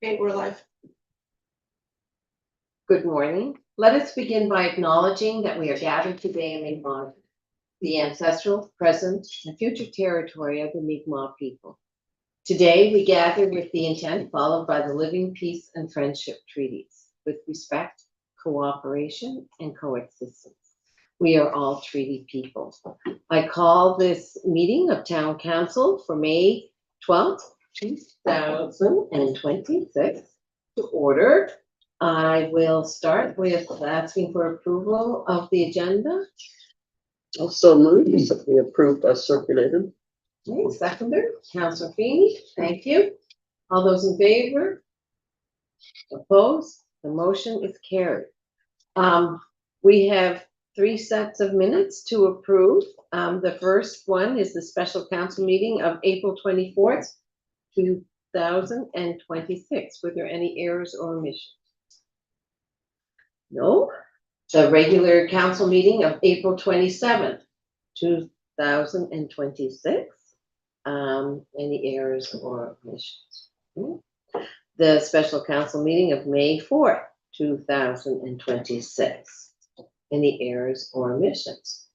Okay, we're live. Good morning. Let us begin by acknowledging that we are gathered today in Mi'kmaq, the ancestral, present, and future territory of the Mi'kmaq people. Today, we gather with the intent followed by the Living Peace and Friendship Treaties, with respect, cooperation, and coexistence. We are all treaty people. I call this meeting of Town Council for May 12th, 2026 to order. I will start with asking for approval of the agenda. Also moved, we approved as circulated. Okay, seconder, Councillor Feeney, thank you. All those in favor? Opposed? The motion is carried. We have 3 sets of minutes to approve. The first one is the special council meeting of April 24th, 2026. Were there any errors or omissions? No. The regular council meeting of April 27th, 2026. Any errors or omissions? The special council meeting of May 4th, 2026. Any errors or omissions?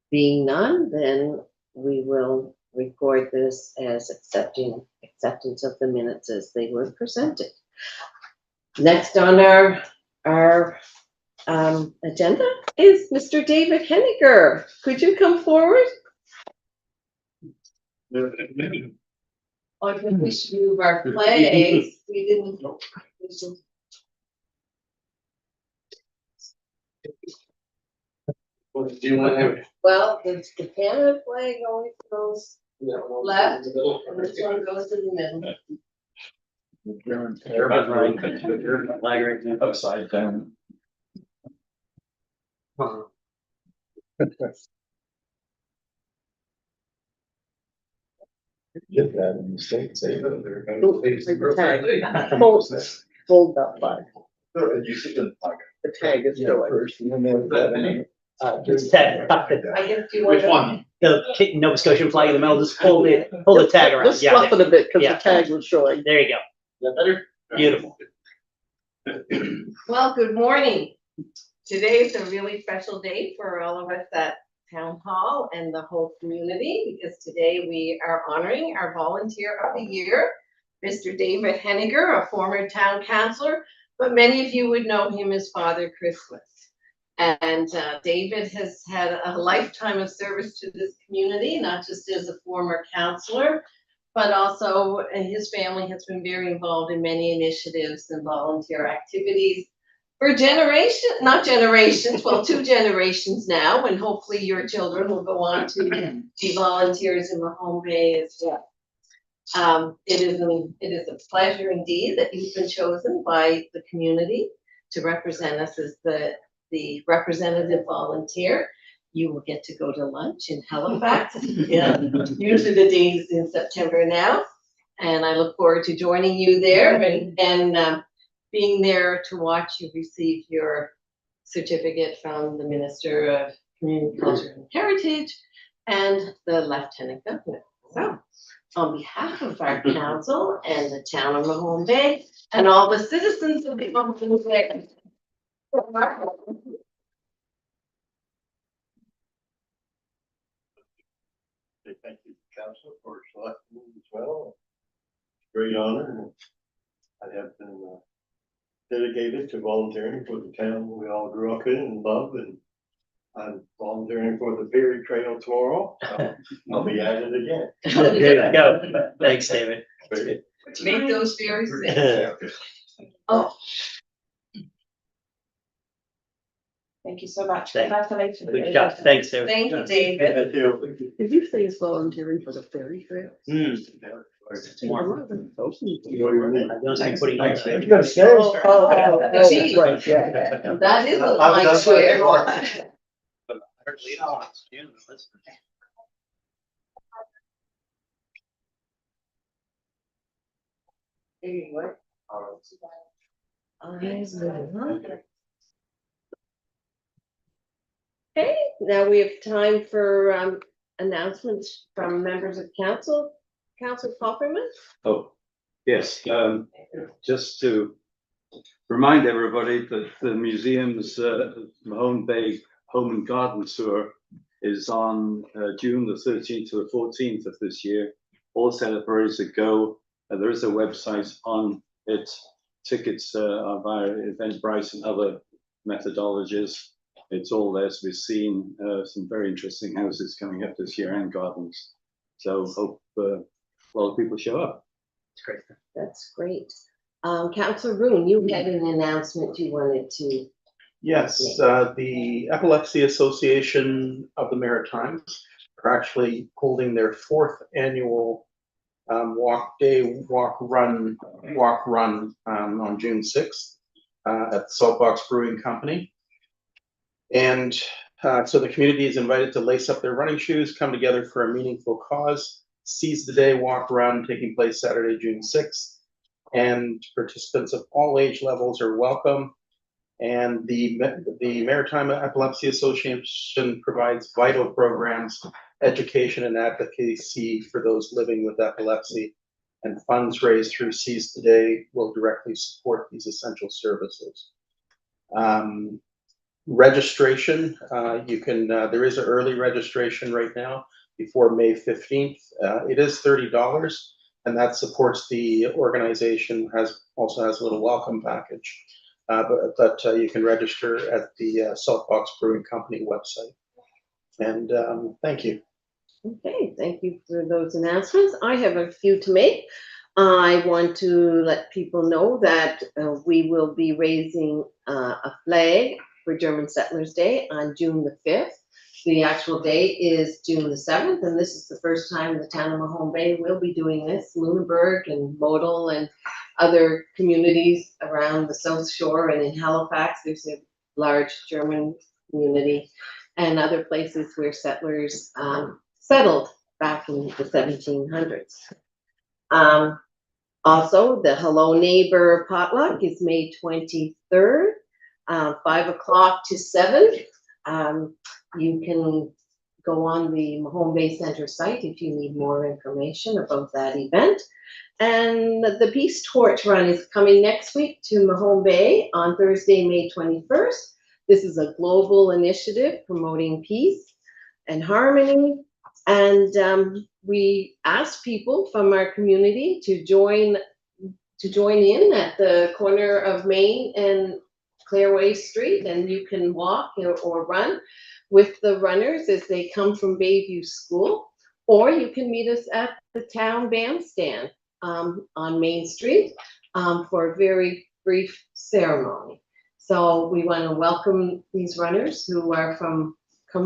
Being none, then we will record this as acceptance of the minutes as they were presented. Next on our agenda is Mr. David Henniger. Could you come forward? I think we should move our flags. We didn't. Do you want to have it? Well, the Canada flag always goes left, and this one goes to the middle. German flag right now. Upside down. Get that in the States. Hold that flag. You see the flag. The tag is showing. First, and then Just tag, tuck it. I guess you want Which one? The Nova Scotian flag in the middle, just pull the tag around. Just Yeah, fluff it a bit, because Yeah. the tag was showing. there you go. That better? Beautiful. Well, good morning. Today is a really special day for all of us at Town Hall and the whole community, because today we are honoring our Volunteer of the Year, Mr. David Henniger, a former town councillor, but many of you would know him as Father Christmas. And David has had a lifetime of service to this community, not just as a former councillor, but also his family has been very involved in many initiatives and volunteer activities for generations, not generations, well, 2 generations now, and hopefully your children will go on to be volunteers in Mahone Bay as well. It is a pleasure indeed that you've been chosen by the community to represent us as the representative volunteer. You will get to go to lunch in Halifax. Yeah, usually the days in September now, and I look forward to joining you there and being there to watch you receive your certificate from the Minister of Community Culture and Heritage and the Lieutenant Governor. So, on behalf of our council and the town of Mahone Bay and all the citizens of the Mahone Bay. Thank you, Council, for selecting me as well. Great honor. I have been dedicated to volunteering for the town we all grew up in and love, and I'm volunteering for the Perry Trail tomorrow. So I'll be at it again. There you go. Thanks, David. Make those very sick. Oh. Thank you so much. Thanks. Congratulations. Good job. Thanks, David. Thank you, David. Thank you. Did you say it's volunteering for the ferry trail? More. Oh, I'm putting on there. You gotta stay. Gee. right, yeah. That is a light square. Okay, now we have time for announcements from members of council. Councilor Popperman? Oh, Yes, just to remind everybody that the museum's Mahone Bay Home and Garden Tour is on June the 13th to the 14th of this year. All celebratories that go. There is a website on it. Tickets are via Eventbrite and other methodologies. It's all there to be seen. Some very interesting houses coming up this year and gardens. So hope a lot of people show up. It's great. That's great. Councillor Roon, you had an announcement you wanted to. Yes, the Epilepsy Association of the Maritimes are actually holding their 4th annual walk run on June 6th at the Saltbox Brewing Company. And so the community is invited to lace up their running shoes, come together for a meaningful cause, seize the day walk run taking place Saturday, June 6th. And participants of all age levels are welcome. And the Maritime Epilepsy Association provides vital programs, education and advocacy for those living with epilepsy, and funds raised through Seize the Day will directly support these essential services. Registration, there is an early registration right now before May 15th. It is $30, and that supports the organization, also has a little welcome package. But you can register at the Saltbox Brewing Company website. And thank you. Okay, thank you for those announcements. I have a few to make. I want to let people know that we will be raising a flag for German Settlers Day on June the 5th. The actual day is June the 7th, and this is the first time the town of Mahone Bay will be doing this. Lunenburg and Model and other communities around the South Shore and in Halifax, there's a large German community, and other places where settlers settled back in the 1700s. Also, the Hello Neighbor potluck is May 23rd, 5 o'clock to 7. You can go on the Mahone Bay Center site if you need more information about that event. And the Peace Torch Run is coming next week to Mahone Bay on Thursday, May 21st. This is a global initiative promoting peace and harmony. And we asked people from our community to join in at the corner of Main and Clairway Street, and you can walk or run with the runners as they come from Bayview School, or you can meet us at the town bandstand on Main Street for a very brief ceremony. So we want to welcome these runners who are come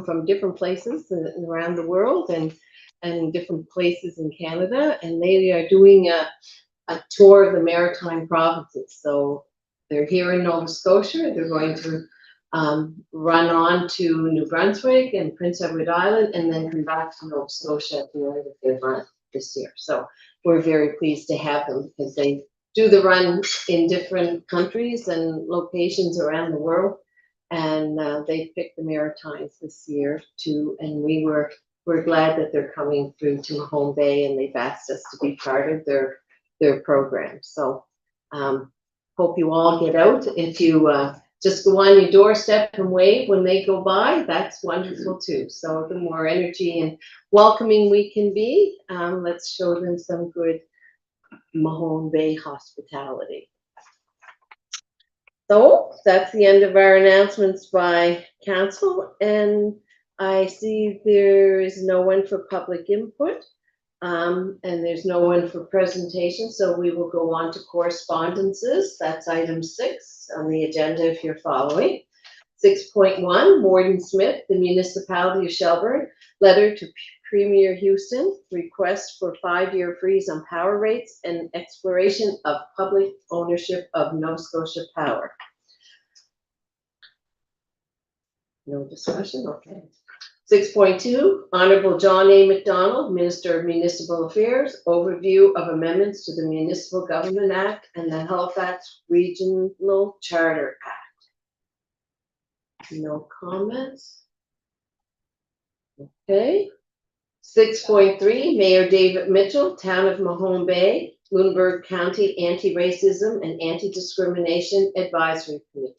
from different places around the world and different places in Canada, and they are doing a tour of the Maritime provinces. So they're here in Nova Scotia. They're going to run on to New Brunswick and Prince Edward Island, and then come back to Nova Scotia at the end of their run this year. So we're very pleased to have them because they do the run in different countries and locations around the world. And they picked the Maritimes this year too, and we're glad that they're coming through to Mahone Bay, and they've asked us to be part of their program. So hope you all get out. If you just go on your doorstep and wave when they go by, that's wonderful too. So the more energy and welcoming we can be, let's show them some good Mahone Bay hospitality. So that's the end of our announcements by council, and I see there is no one for public input, and there's no one for presentation, so we will go on to correspondences. That's item 6 on the agenda if you're following. 6.1, Morden Smith, the municipality of Shelburne, letter to Premier Houston, request for 5-year freeze on power rates and exploration of public ownership of Nova Scotia Power. No discussion, okay. 6.2, Honorable John A. McDonald, Minister of Municipal Affairs, overview of amendments to the Municipal Government Act and the Halifax Regional Charter Act. No comments? Okay. 6.3, Mayor David Mitchell, Town of Mahone Bay, Lunenburg County Anti-Racism and Anti-Discrimination Advisory Committee.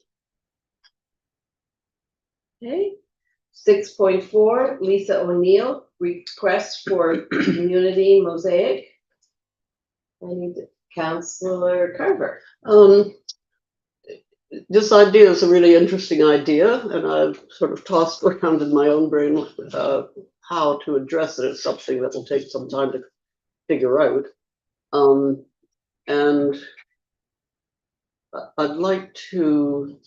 Okay. 6.4, Lisa O'Neill, request for community mosaic. I need Councillor Carver. This idea is a really interesting idea, and I've sort of tossed around in my own brain how to address it. It's something that will take some time to figure out. And I'd like to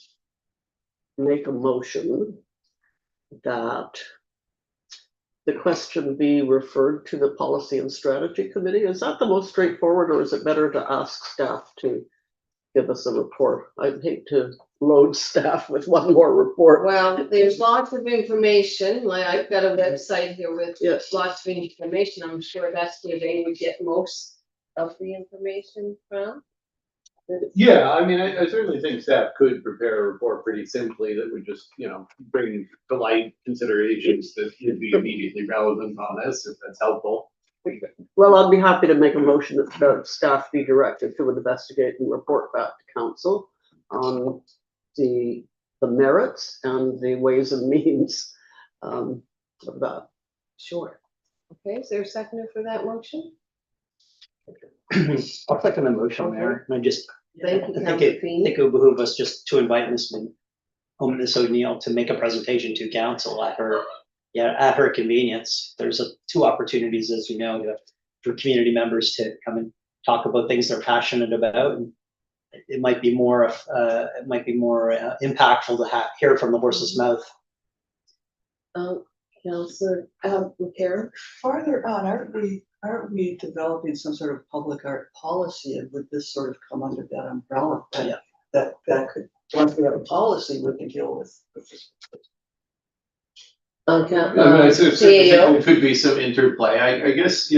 make a motion that the question be referred to the Policy and Strategy Committee. Is that the most straightforward, or is it better to ask staff to give us a report? I'd hate to load staff with one more report. Well, there's lots of information, like I've got a website here with Yes. lots of information. I'm sure that's where they would get most of the information from. Yeah, I mean, I certainly think staff could prepare a report pretty simply that would just, bring to light considerations that would be immediately relevant on this, if that's helpful. Well, I'd be happy to make a motion that the staff be directed to investigate and report back to council on the merits and the ways and means of that. Sure. Okay, is there a seconder for that motion? I'll second the motion there. And I just, Thank you, I think Councillor it Feeney. would behoove us just to invite Ms. O'Neill to make a presentation to council at her convenience. There's two opportunities, as you know, for community members to come and talk about things they're passionate about. And it might be more impactful to hear from the horse's mouth. Councillor McCarron. Farther on, aren't we developing some sort of public art policy, and would this sort of come under that umbrella? Yeah. That could, once we have a policy, we can deal with this. I mean, so CEO. there could be some interplay. I guess,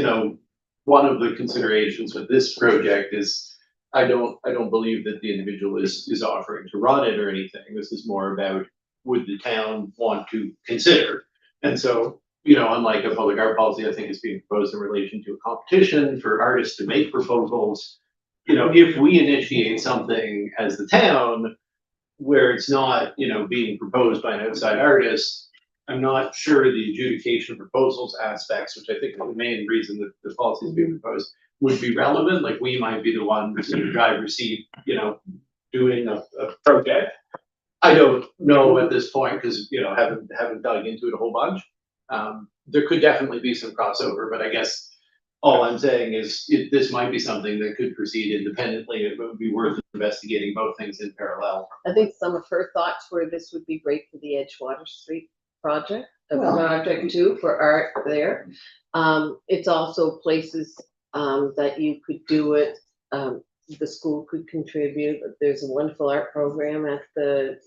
one of the considerations with this project is I don't believe that the individual is offering to run it or anything. This is more about, would the town want to consider? And so, unlike a public art policy, I think is being proposed in relation to a competition for artists to make proposals. If we initiate something as the town where it's not, being proposed by an outside artist, I'm not sure the adjudication of proposals aspects, which I think are the main reason that the policy is being proposed, would be relevant. Like, we might be the ones in the driver's seat, doing a project. I don't know at this point because, haven't dug into it a whole bunch. There could definitely be some crossover, but I guess all I'm saying is this might be something that could proceed independently. It would be worth investigating both things in parallel. I think some of her thoughts were this would be great for the Edgewater Street project, Well- project too, for art there. It's also places that you could do it. The school could contribute. There's a wonderful art program at the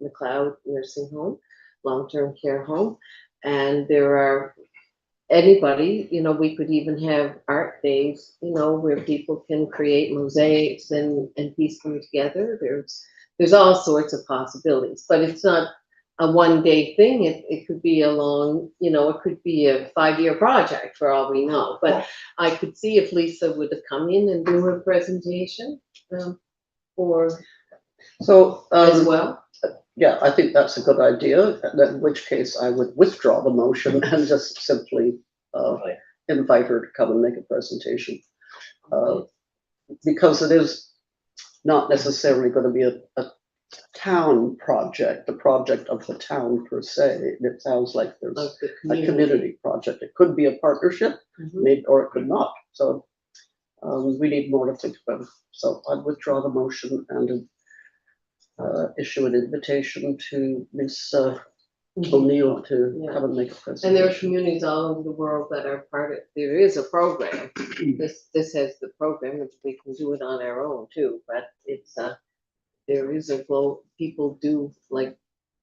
McLeod Nursing Home, long-term care home, and there are anybody, we could even have art days, where people can create mosaics and piece them together. There's all sorts of possibilities, but it's not a one-day thing. It could be a long, it could be a 5-year project for all we know. But I could see if Lisa would have come in and do her presentation, or So, as well. yeah, I think that's a good idea, in which case I would withdraw the motion and just simply invite her to come and make a presentation. Because it is not necessarily going to be a town project, the project of the town per se. It sounds like there's Of the a community project. It could be a partnership, Mhm. maybe, or it could not. So we need more to think about. So I'd withdraw the motion and issue an invitation to Ms. O'Neill to Yeah. come and make a And there are presentation. communities all over the world that are part of, there is a program. This has the program, we can do it on our own too, but it's, there is a glow, people do like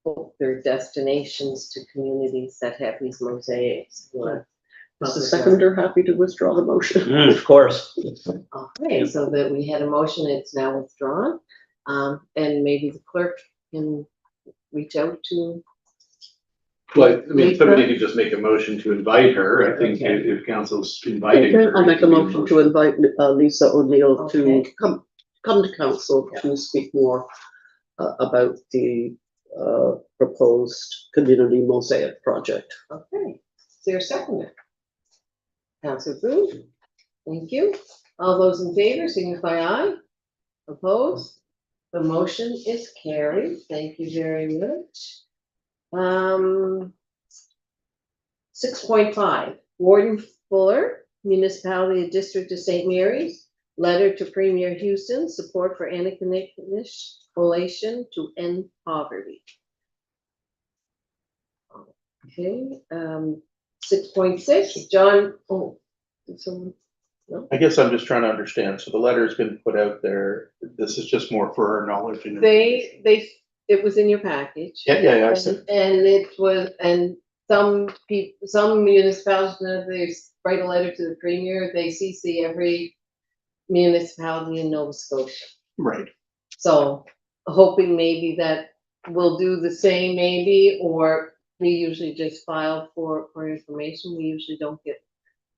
book their destinations to communities that have these mosaics. Is the seconder happy to withdraw the motion? Of course. Okay, so that we had a motion, it's now withdrawn. And maybe the clerk can reach out to But, I mean, Lisa? somebody could just make a motion to invite her, I think, Okay. if council's inviting Okay, her. I'll it make a could be motion to invite Lisa O'Neill to Okay. come to council to speak more about the proposed community mosaic project. Okay, is there a second? Counselor Booth, thank you. All those in favor, signify aye. Opposed? The motion is carried. Thank you very much. 6.5, Warden Fuller, Municipality of District of St. Mary's, letter to Premier Houston, support for Antigonish Coalition to end poverty. Okay, 6.6, John, did someone, I guess I'm just trying to understand. So the letter's been put out there. This is just more for our knowledge and. it was in your package. Yeah, I see. And it was, and some municipalities, they write a letter to the premier, they CC every municipality in Nova Scotia. Right. So hoping maybe that we'll do the same maybe, or we usually just file for information. We usually don't get,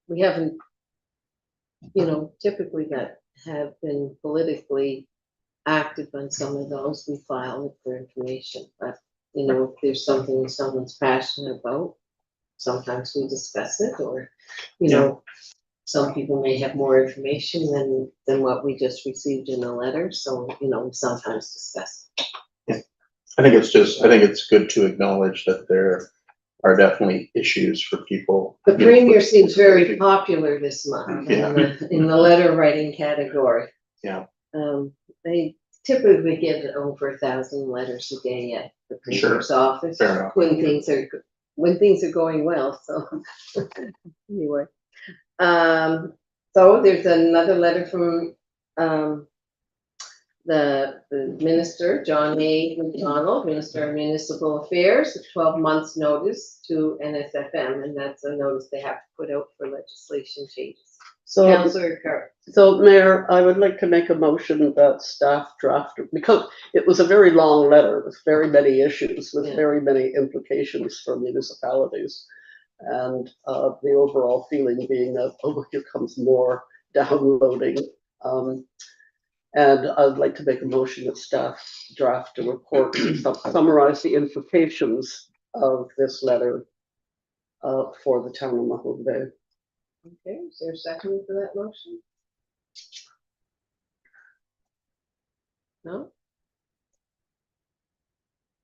we haven't, typically that have been politically active on some of those, we file it for information, but if there's something someone's passionate about, sometimes we discuss it, or, some people may have more information than what we just received in a letter, so, we sometimes discuss. I think it's good to acknowledge that there are definitely issues for people. The premier seems very popular this month Yeah. in the letter writing category. Yeah. They typically get over 1,000 letters a day at the Sure. premier's office Fair enough. when things are going well. So anyway, so there's another letter from the minister, John A. McDonald, Minister of Municipal Affairs, 12 months notice to NSFM, and that's a notice they have to put out for legislation changes. So, Councillor Carr. so Mayor, I would like to make a motion that staff draft, because it was a very long letter with very many issues, with Yeah. very many implications for municipalities. And the overall feeling being that, here comes more downloading. And I'd like to make a motion that staff draft a report to summarize the implications of this letter for the town of Mahone Bay. Okay, is there a second for that motion? No?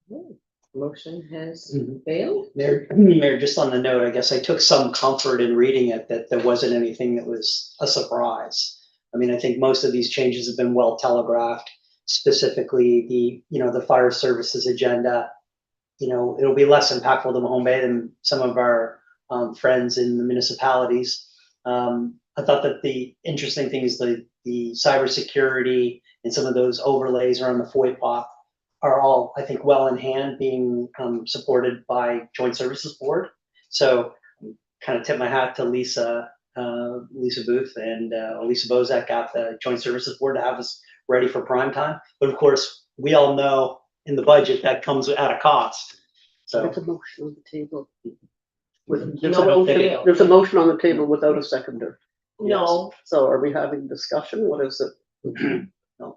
No. Motion has failed. Mayor, just on the note, I guess I took some comfort in reading it that there wasn't anything that was a surprise. I mean, I think most of these changes have been well telegraphed, specifically the fire services agenda. It'll be less impactful to Mahone Bay than some of our friends in the municipalities. I thought that the interesting thing is the cybersecurity and some of those overlays around the FOIPOP are all, I think, well in hand, being supported by Joint Services Board. So kind of tip my hat to Lisa Booth and Lisa Bozak at the Joint Services Board to have us ready for prime time. But of course, we all know in the budget that comes at a cost. So There's a motion on the table. No, There's a motion on the table without a seconder. No, So are we having discussion? What is it?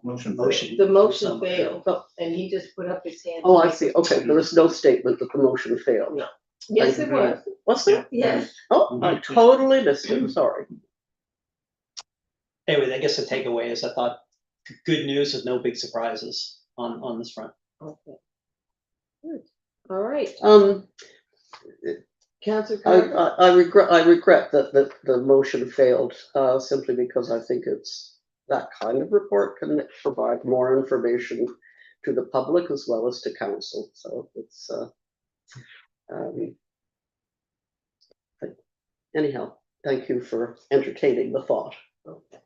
motion. the motion failed, and he just put up his hand. Oh, I see. Okay, there is no statement that the motion failed. No. Yes, it was. What's that? Yes. Oh, I totally missed it. Sorry. Anyway, I guess the takeaway is I thought good news with no big surprises on this front. Okay. Good. All right. Councillor Carr. I regret that the motion failed, simply because I think that kind of report can provide more information to the public as well as to council. So it's, anyhow, thank you for entertaining the thought. Okay.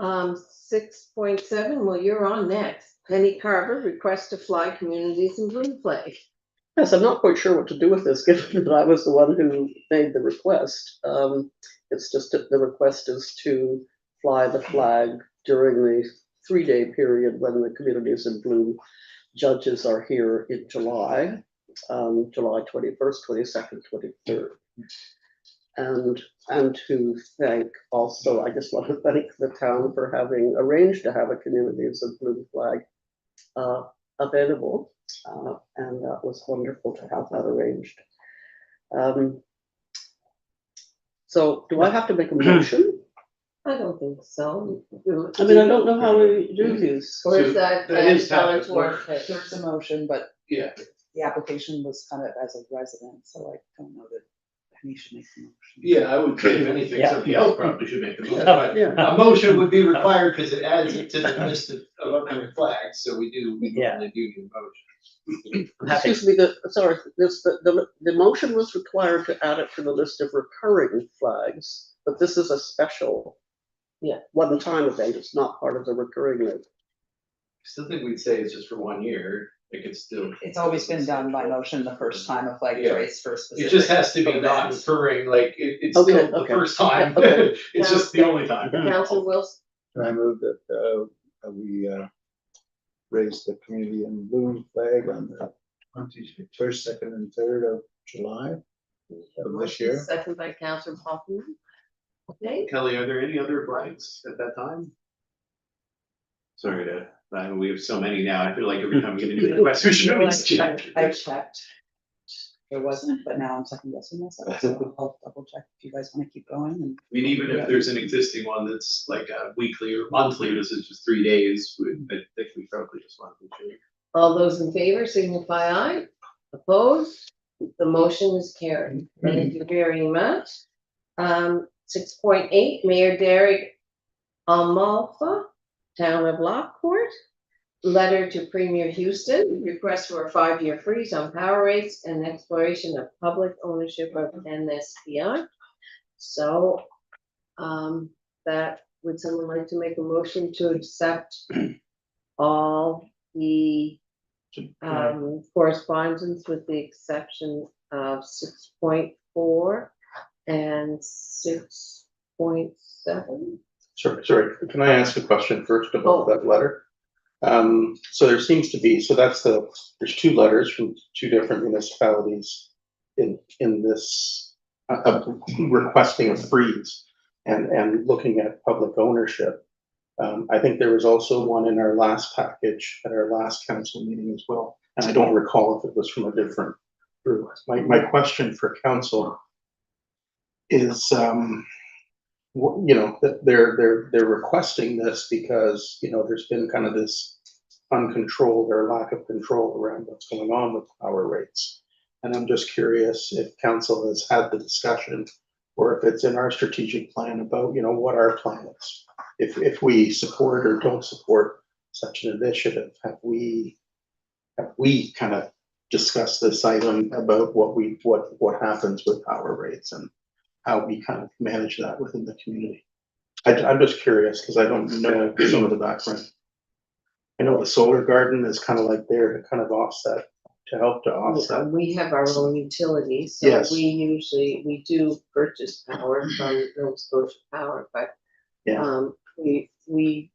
6.7, well, you're on next. Penny Carver, request to fly communities in blue flag. Yes, I'm not quite sure what to do with this, given that I was the one who made the request. It's just that the request is to fly the flag during the 3-day period when the Communities in Bloom judges are here in July. July 21st, 22nd, 23rd. And to thank also, I just want to thank the town for having arranged to have a Communities of Blue Flag available. And that was wonderful to have that arranged. So do I have to make a motion? I don't think so. I mean, I don't know how we do these. Or is that? That is how Challenge it works. work? There's a motion, but Yeah, the application was kind of as a resident, so I don't know that he should make the motion. yeah, I would say if anything, Yeah. somebody else probably should make the motion, but Yeah. a motion would be required because it adds it to the list of upcoming flags, so we Yeah. normally do need a motion. I'm happy. Excuse me, the motion was required to add it to the list of recurring flags, but this is a special. Yeah. One-time event, it's not part of the recurring list. Still think we'd say it's just for 1 year, it could still. It's always been done by motion the first time a flag is Yeah. raised for a It specific. just has to be not event. recurring, like, it's Okay, still the okay. first time, Yeah, okay. it's just the only time. Council Wilson, I move that we raise the Community in Bloom flag on the 21st, 2nd, and 3rd of July of this year. second by Council Hoffman. Okay, Kelly, are there any other flags at that time? Sorry we have so many now, I feel like every time we get into the question, we should always check. I checked. There wasn't, but now I'm second guessing myself, so I'll double check if you guys wanna keep going and. I mean, even if there's an existing one that's like a weekly or monthly, this is just 3 days, I think we probably just want to change. all those in favor signify aye. Opposed? The motion is carried. Thank you very much. 6.8, Mayor Derek Amalfa, Town of Lockport. Letter to Premier Houston, request for a 5-year freeze on power rates and exploration of public ownership of NSPI. So, that, would someone like to make a motion to accept all the correspondence with the exception of 6.4 and 6.7? Sorry, can I ask a question first about that letter? So there seems to be, there's 2 letters from 2 different municipalities in this requesting a freeze and looking at public ownership. I think there was also one in our last package at our last council meeting as well, and I don't recall if it was from a different group. My question for council is, that they're requesting this because, there's been kind of this uncontrolled or lack of control around what's going on with power rates. And I'm just curious if council has had the discussion or if it's in our strategic plan about, what our plan is. If we support or don't support such an initiative, have we kind of discussed this item about what happens with power rates and how we kind of manage that within the community? I'm just curious because I don't know some of the background. I know the solar garden is kind of like there to kind of offset, to help to offset. We have our own utilities, so Yes. we do purchase power from Nova Scotia Power, but Yeah. we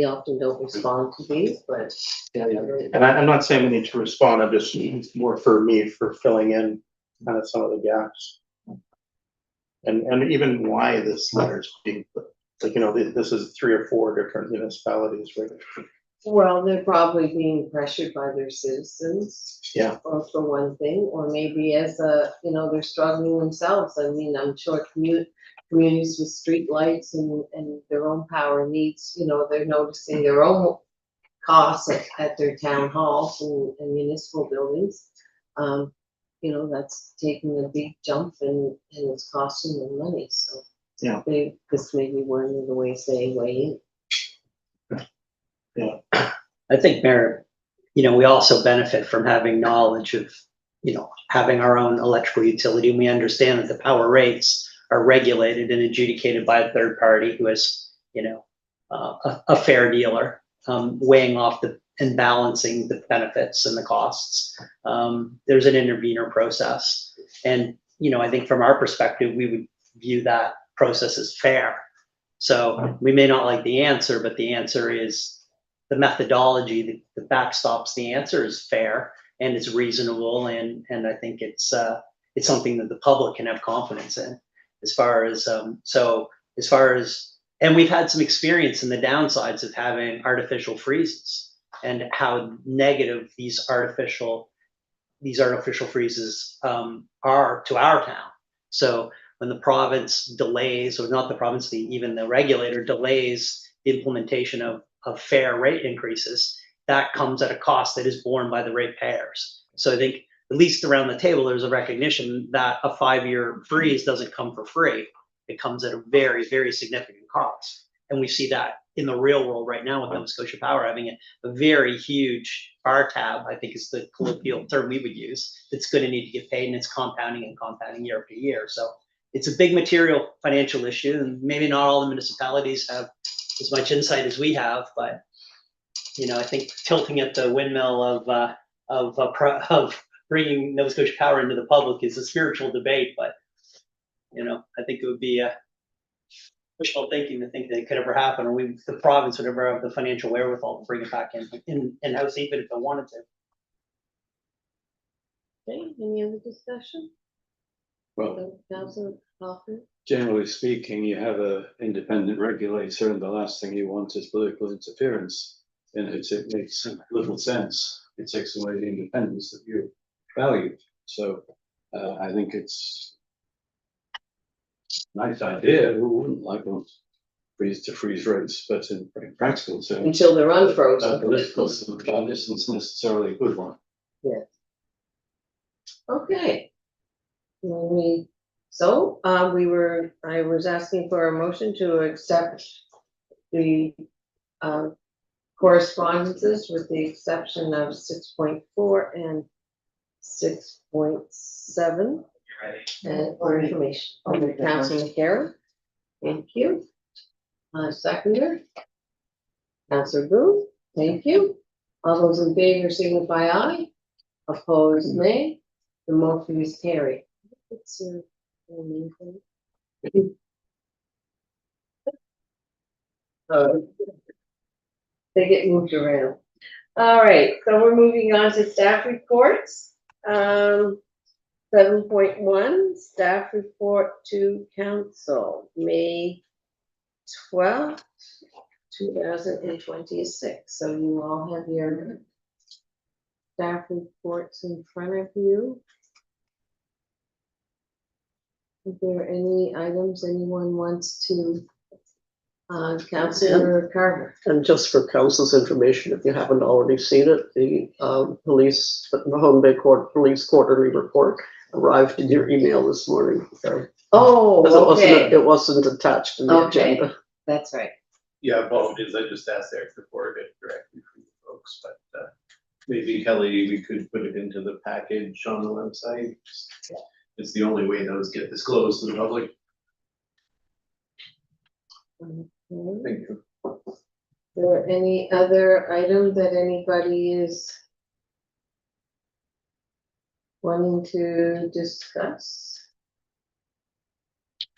often don't respond to these, but. And I'm not saying we need to respond, I'm just more for me for filling in kind of some of the gaps. And even why this letter's being put, like, this is 3 or 4 different municipalities, right? Well, they're probably being pressured by their citizens. Yeah. Or for one thing, or maybe as they're struggling themselves. I mean, I'm sure communities with street lights and their own power needs, they're noticing their own costs at their town halls and municipal buildings. That's taking a big jump and it's costing them money, so. Yeah. This may be one of the ways they weigh in. I think, Mayor, we also benefit from having knowledge of, having our own electrical utility. And we understand that the power rates are regulated and adjudicated by a third party who is, a fair dealer, weighing off and balancing the benefits and the costs. There's an intervener process. And, I think from our perspective, we would view that process as fair. So we may not like the answer, but the answer is the methodology that backstops the answer is fair. and it's reasonable, and I think it's something that the public can have confidence in. As far as and we've had some experience in the downsides of having artificial freezes and how negative these artificial freezes are to our town. So when the province delays, or not the province, even the regulator delays the implementation of fair rate increases, that comes at a cost that is borne by the ratepayers. So I think at least around the table, there's a recognition that a 5-year freeze doesn't come for free. It comes at a very, very significant cost. And we see that in the real world right now with Nova Scotia Power having a very huge bar tab, I think is the colloquial term we would use, that's going to need to get paid, and it's compounding and compounding year after year. So it's a big material financial issue, and maybe not all the municipalities have as much insight as we have, but I think tilting at the windmill of bringing Nova Scotia Power into the public is a spiritual debate, but I think it would be wishful thinking to think that it could ever happen, or the province would ever have the financial wherewithal to bring it back in-house, even if it wanted to. Okay, any other discussion? Well, Councillor Hoffman? generally speaking, you have an independent regulator, and the last thing you want is political interference. And it makes little sense. It takes away the independence that you value. So I think it's a nice idea. Who wouldn't like to freeze rates? But in practical terms, Until they're unfrozen. political this isn't necessarily a good one. Okay. I was asking for a motion to accept the correspondences with the exception of 6.4 and 6.7. And for information, Councillor McCarron, thank you. Seconder, Councillor Booth, thank you. All those in favor signify aye. Opposed, nay. The motion is carried. What's your name, please? They get moved around. All right, so we're moving on to staff reports. 7.1, staff report to council, May 12th, 2026. So you all have your staff reports in front of you. Is there any items anyone wants to, Councillor Carver? And just for council's information, if you haven't already seen it, the Mahone Bay Police Quarterly Report arrived in your email this morning. So, Oh, because okay, it wasn't attached to the Okay. agenda. that's right. Yeah, apologies, I just asked Eric to forward it directly from you folks, but maybe Kelly, we could put it into the package on the website. It's the only way those get disclosed to the public. Okay. Thank you. Is there any other item that anybody is wanting to discuss?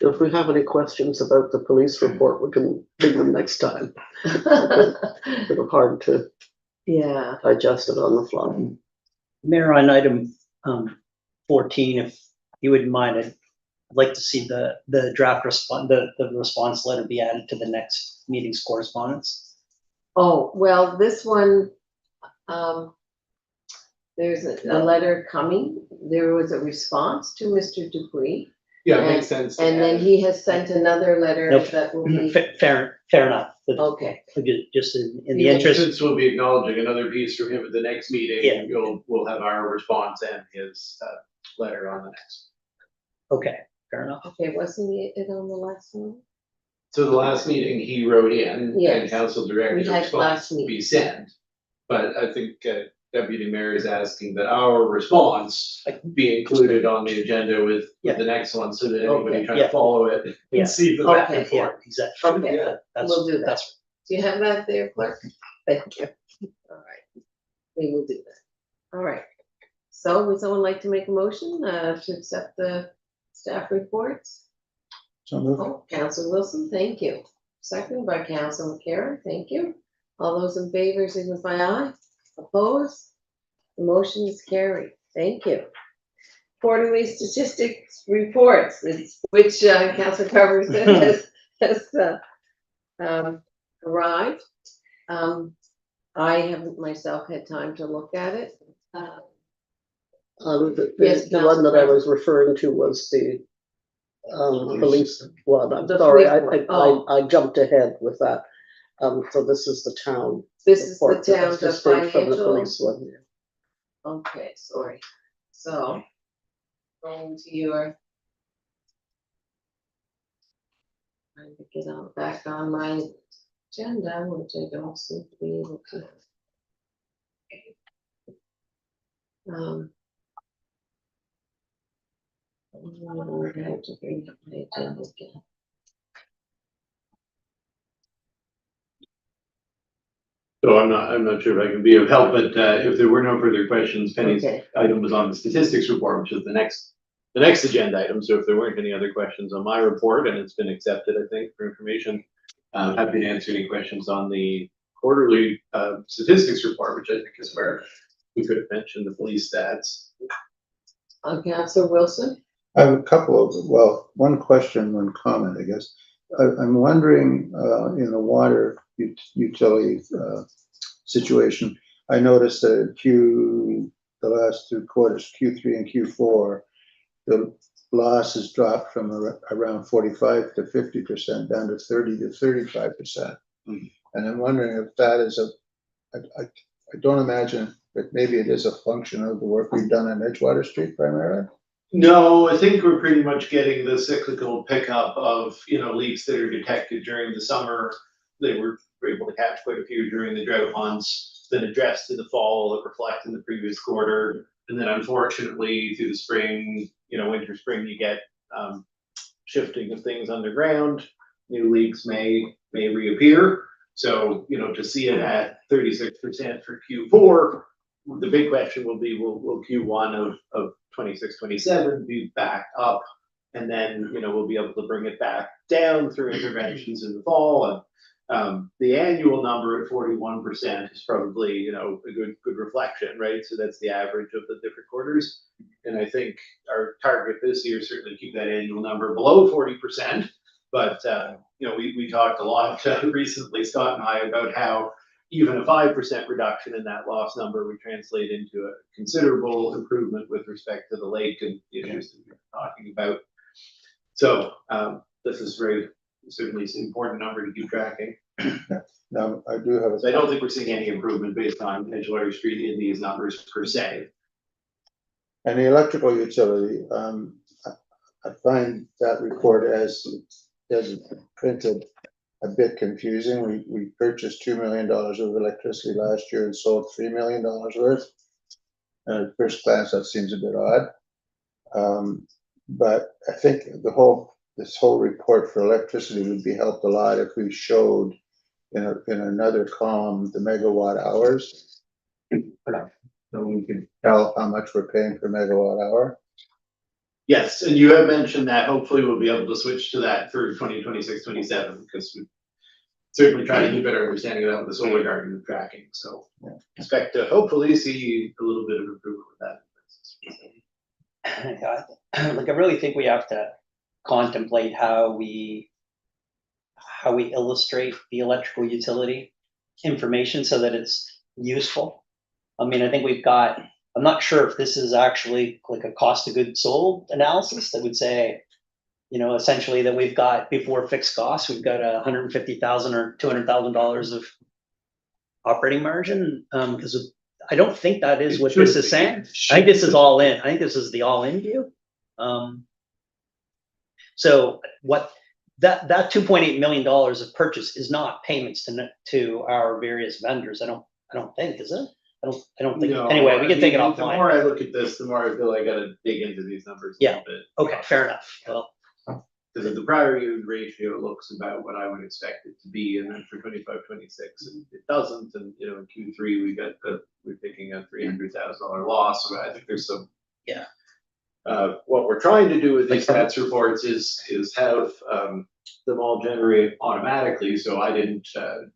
If we have any questions about the police report, we can bring them next time. It's hard to Yeah, digest it on the fly. Mayor, on item 14, if you wouldn't mind, I'd like to see the draft the response letter be added to the next meeting's correspondence. oh, well, this one, there's a letter coming. There was a response to Mr. Dupree. Yeah, it makes sense. to And then add. he has sent another letter Nope. that will be, Fair enough. But okay, just in the interest, Since we'll be acknowledging another piece from him at the next meeting, Yeah. we'll have our response and his letter on the next. okay, fair enough. okay, wasn't it on the last one? So the last meeting, he wrote in and Yes. council directed We the had response last to meeting. be sent. But I think Deputy Mayor is asking that our response be included on the agenda with Yeah. the next one, so that anybody Okay. trying Yeah. to follow it Yeah. can see the back Okay. and forth. Exactly. Okay. Yeah, that's- We'll do that. that's- Do you have that there, clerk? Thank you. All right, we will do that. All right. So would someone like to make a motion to accept the staff reports? So moved. Oh, Council Wilson, thank you. Second by Council McCarron, thank you. All those in favor signify aye. Opposed? The motion is carried. Thank you. Quarterly statistics reports, which Councilor Carver said has arrived. I haven't myself had time to look at it. Yes, The one that I Councilor. was referring to was the police one. I'm The sorry, police one. I jumped ahead with that. So this is the town. This is the report that was town's distinct from the financial. police one. Yeah. Okay, sorry. So, going to your. Trying to get on back on my agenda, which I don't seem to be able to. I have to bring up my agenda again. So I'm not sure if I can be of help, but if there were no further questions, Penny's Okay. item was on the statistics report, which is the next agenda item. So if there weren't any other questions on my report, and it's been accepted, I think, for information, I'm happy to answer any questions on the quarterly statistics report, which I think is where we could have mentioned the police stats. Councilor Wilson? I have a couple of, well, one question, one comment, I guess. I'm wondering, in the water utility situation, I noticed that the last 2 quarters, Q3 and Q4, the loss has dropped from around 45 to 50% down to 30 to 35%. And I'm wondering if that is I don't imagine, but maybe it is a function of the work we've done on Edgewater Street primarily. No, I think we're pretty much getting the cyclical pickup of, leaks that are detected during the summer. They were able to catch quite a few during the drought months, then addressed in the fall that reflect in the previous quarter. And then unfortunately through the spring, winter, spring, you get shifting of things underground. New leaks may reappear. So, to see it at 36% for Q4, the big question will be, will Q1 of 26, 27 be back up? And then, we'll be able to bring it back down through interventions in the fall. And the annual number at 41% is probably, a good reflection, right? So that's the average of the different quarters. And I think our target this year is certainly keep that annual number below 40%. But, we talked a lot recently, Scott and I, about how even a 5% reduction in that loss number would translate into a considerable improvement with respect to the lake and the issues that we're talking about. So this is certainly an important number to keep tracking. Now, I do have So I don't think we're seeing any improvement based on Edgewater Street in these numbers per se. And the electrical utility, I find that report as printed a bit confusing. We purchased $2 million of electricity last year and sold $3 million worth. At first glance, that seems a bit odd. But I think this whole report for electricity would be helped a lot if we showed in another column the megawatt hours. So we can tell how much we're paying per megawatt hour. Yes, and you have mentioned that hopefully we'll be able to switch to that for 2026, 27, because we certainly try to get a better understanding of that with the solar garden tracking. So expect to hopefully see a little bit of improvement with that. Like, I really think we have to contemplate how we illustrate the electrical utility information so that it's useful. I mean, I think I'm not sure if this is actually like a cost of goods sold analysis that would say, essentially that we've got, before fixed costs, we've got $150,000 or $200,000 of operating margin. Because I don't think that is what this is saying. I think this is all in. I think this is the all-in view. So what that $2.8 million of purchase is not payments to our various vendors. I don't think, is it? I don't think. No, Anyway, we can take it offline. The more I look at this, the more I feel I gotta dig into these numbers a little bit. Okay, fair enough. Well, Because the prior year ratio looks about what I would expect it to be, and then for 25, 26, and it doesn't. And in Q3 we're taking a $300,000 loss. So I think there's some. Yeah. What we're trying to do with these stats reports is have them all generate automatically. So I didn't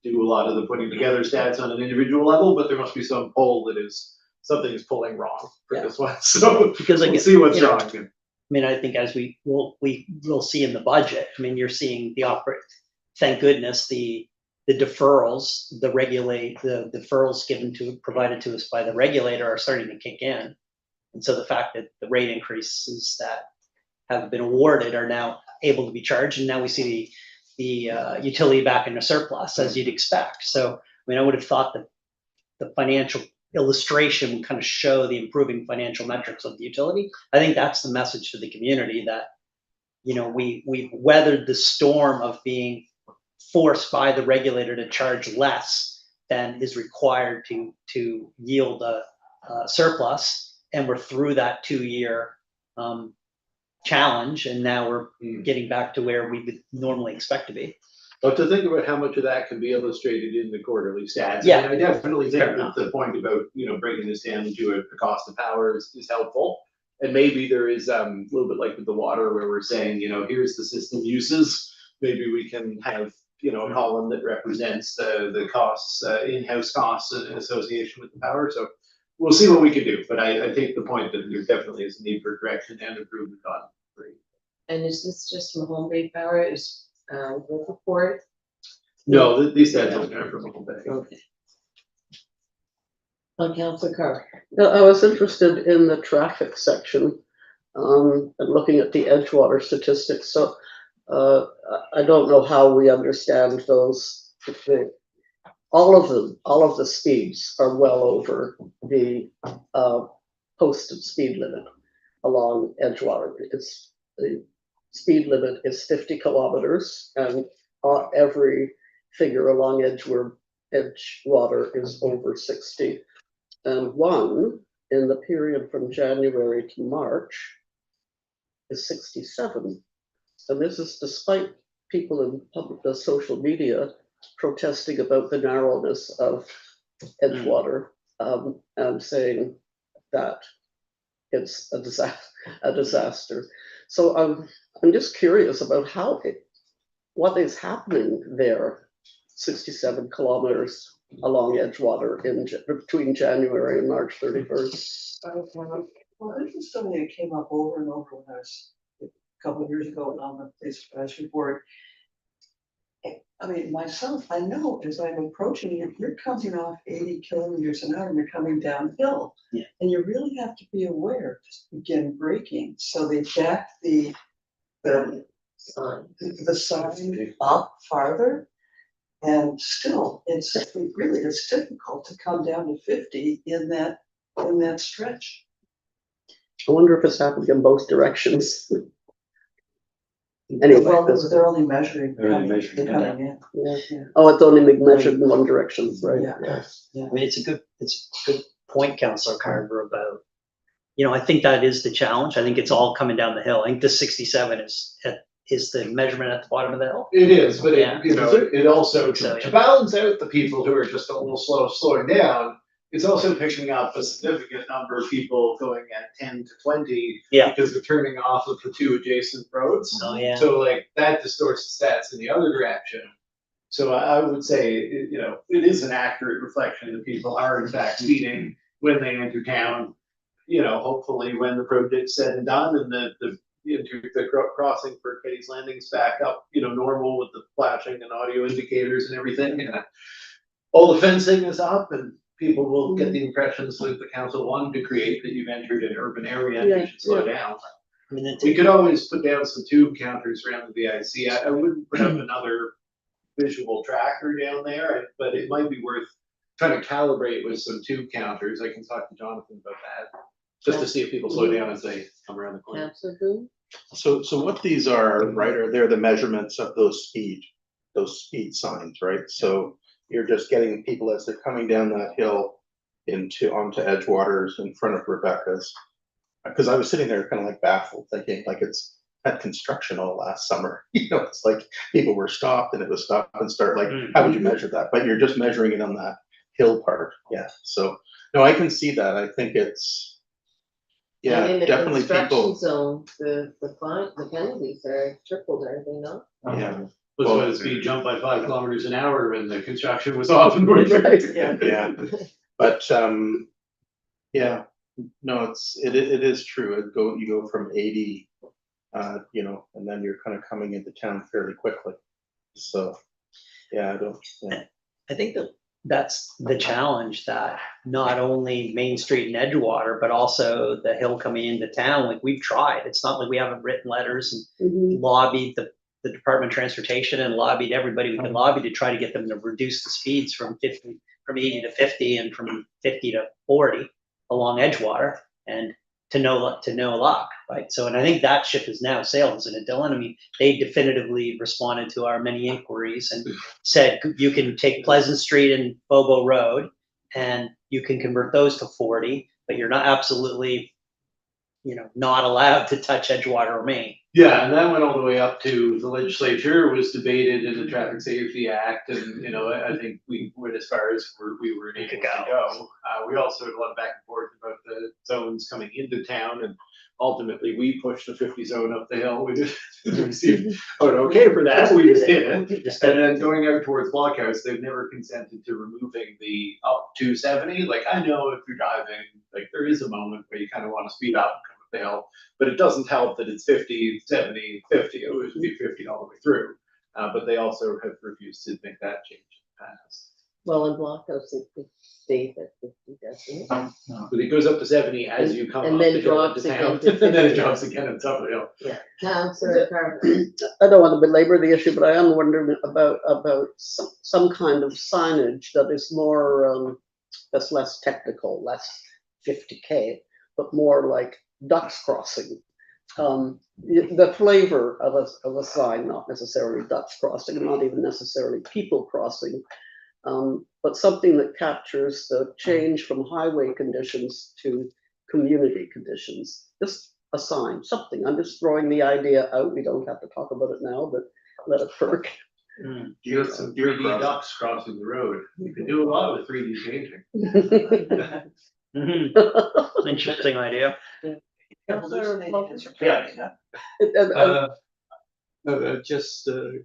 do a lot of the putting together stats on an individual level, but there must be some poll that is something's pulling wrong for Yeah. this one, so Because we'll again, see what's you know, wrong. I mean, I think as we will see in the budget, I mean, you're seeing thank goodness, the deferrals, the deferrals provided to us by the regulator are starting to kick in. And so the fact that the rate increases that have been awarded are now able to be charged, and now we see the utility back in a surplus, as you'd expect. So, I mean, I would have thought that the financial illustration would kind of show the improving financial metrics of the utility. I think that's the message to the community, that, you know, we've weathered the storm of being forced by the regulator to charge less than is required to yield a surplus, and we're through that 2-year challenge, and now we're getting back to where we would normally expect to be. But to think about how much of that can be illustrated in the quarterly stats. Yeah. I mean, I definitely think Fair that enough. the point about, you know, breaking this down into a cost of power is helpful. And maybe there is a little bit like with the water, where we're saying, you know, here's the system uses. Maybe we can have, you know, a column that represents the costs, in-house costs in association with the power. So we'll see what we can do. But I take the point that there definitely is a need for correction and improvement on rate. And is this just Mahone Bay Power, is, Riverport? No, these stats don't come from a whole bag. Okay. On Councilor Carr. Now, I was interested in the traffic section, and looking at the Edgewater statistics. So I don't know how we understand those. All of the speeds are well over the posted speed limit along Edgewater. The speed limit is 50 kilometers, and every figure along Edgewater is over 60. And one in the period from January to March is 67. And this is despite people in the social media protesting about the narrowness of Edgewater, and saying that it's a disaster. So I'm just curious about what is happening there, 67 kilometers along Edgewater between January and March 31st. Well, this is something that came up over and over when I was a couple of years ago on the Police Advisory Board. I mean, myself, I know as I'm approaching it, you're coming off 80 kilometers an hour and you're coming downhill. Yeah. And you really have to be aware to begin braking. So they back the sign up farther. And still, it's difficult to come down to 50 in that stretch. I wonder if it's happening in both directions. Anyway, Well, they're only measuring. They're only measuring, coming in. yeah. Oh, it's only being measured in one direction, right? Yeah. I mean, it's a good point, Councillor Carver, about, you know, I think that is the challenge. I think it's all coming down the hill. I think the 67 is the measurement at the bottom of the hill. It is, but Yeah. it also, So, yeah. to balance out the people who are just a little slowing down, it's also picking up a significant number of people going at 10 to 20. Yeah. Because they're turning off of the two adjacent roads. Oh, yeah. So like that distorts the stats in the other direction. So I would say, it is an accurate reflection that people are in fact speeding when they enter town. Hopefully when the project's said and done and the crossing for Kitty's Landing's back up, normal with the flashing and audio indicators and everything. All the fencing is up and people will get the impressions that the council wanted to create, that you've entered an urban area and you should slow down. I mean, We could always put down some tube counters around the VIC. I wouldn't put up another visual tracker down there, but it might be worth trying to calibrate with some tube counters. I can talk to Jonathan about that, just to see if people slow down as they come around the corner. Councilor Boone? So what these are, right, they're the measurements of those speed signs, right? So you're just getting people as they're coming down that hill onto Edgewater's in front of Rebecca's. Because I was sitting there kind of like baffled, thinking like it's had construction all last summer. It's like people were stopped and it was stop and start. Like, how would you measure that? But you're just measuring it on that hill part. Yeah. So no, I can see that. I think it's And in the definitely construction people. zone, the penalties are tripled, are they not? Yeah. Was Well, what a speed jump by 5 kilometers an hour when the construction was off and going. Right. Yeah. But Yeah, no, it is true. You go from 80, you know, and then you're kind of coming into town fairly quickly. So, yeah, I don't, yeah. I think that's the challenge, that not only Main Street and Edgewater, but also the hill coming into town, like we've tried. It's not like we haven't written letters and Mhm. lobbied the Department of Transportation and lobbied everybody we can lobby to try to get them to reduce the speeds from 80 to 50 and from 50 to 40 along Edgewater, and to no luck, right? So, and I think that ship has now sailed, isn't it, Dylan? I mean, they definitively responded to our many inquiries and said, you can take Pleasant Street and Bobo Road and you can convert those to 40, but you're not absolutely, not allowed to touch Edgewater or Main. Yeah, and that went all the way up to the legislature, was debated in the Traffic Safety Act, and, I think we went as far as we were able to go. We also had a lot of back and forth about the zones coming into town, and ultimately, we pushed the 50 zone up the hill. We just received an okay for that, we just did it. And then going out towards Blockhouse, they've never consented to removing the up to 70. Like, I know if you're driving, like, there is a moment where you kind of want to speed up and come up the hill, but it doesn't help that it's 50, 70, 50. It would be 50 all the way through. But they also have refused to make that change in the past. Well, in Blockhouse, it stays at 50, doesn't it? But it goes up to 70 as you come And up then the hill drops into town, again to and then it 50. drops again on top of the hill. Yeah. Councillor Carver. I don't want to belabor the issue, but I am wondering about some kind of signage that is more, that's less technical, less 50K, but more like ducks crossing. The flavor of a sign, not necessarily ducks crossing, not even necessarily people crossing, but something that captures the change from highway conditions to community conditions. Just a sign, something. I'm just throwing the idea out. We don't have to talk about it now, but let it perk. You got some 3D ducks crossing the road. You can do a lot with 3D painting. Interesting idea. Yeah. Just the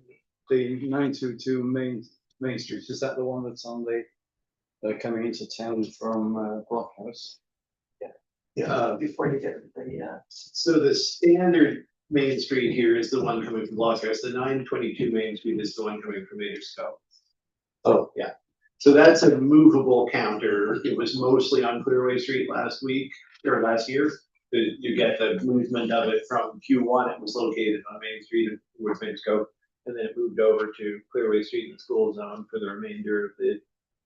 922 Main Street, is that the one that's on the coming into town from Blockhouse? Before you get the, So the standard Main Street here is the one coming from Blockhouse. The 922 Main Street is the one coming from Maderscough. Oh, yeah. So that's a movable counter. It was mostly on Clearway Street last year. You get the movement of it from Q1. It was located on Main Street towards Maderscough, and then it moved over to Clearway Street and School Zone for the remainder of the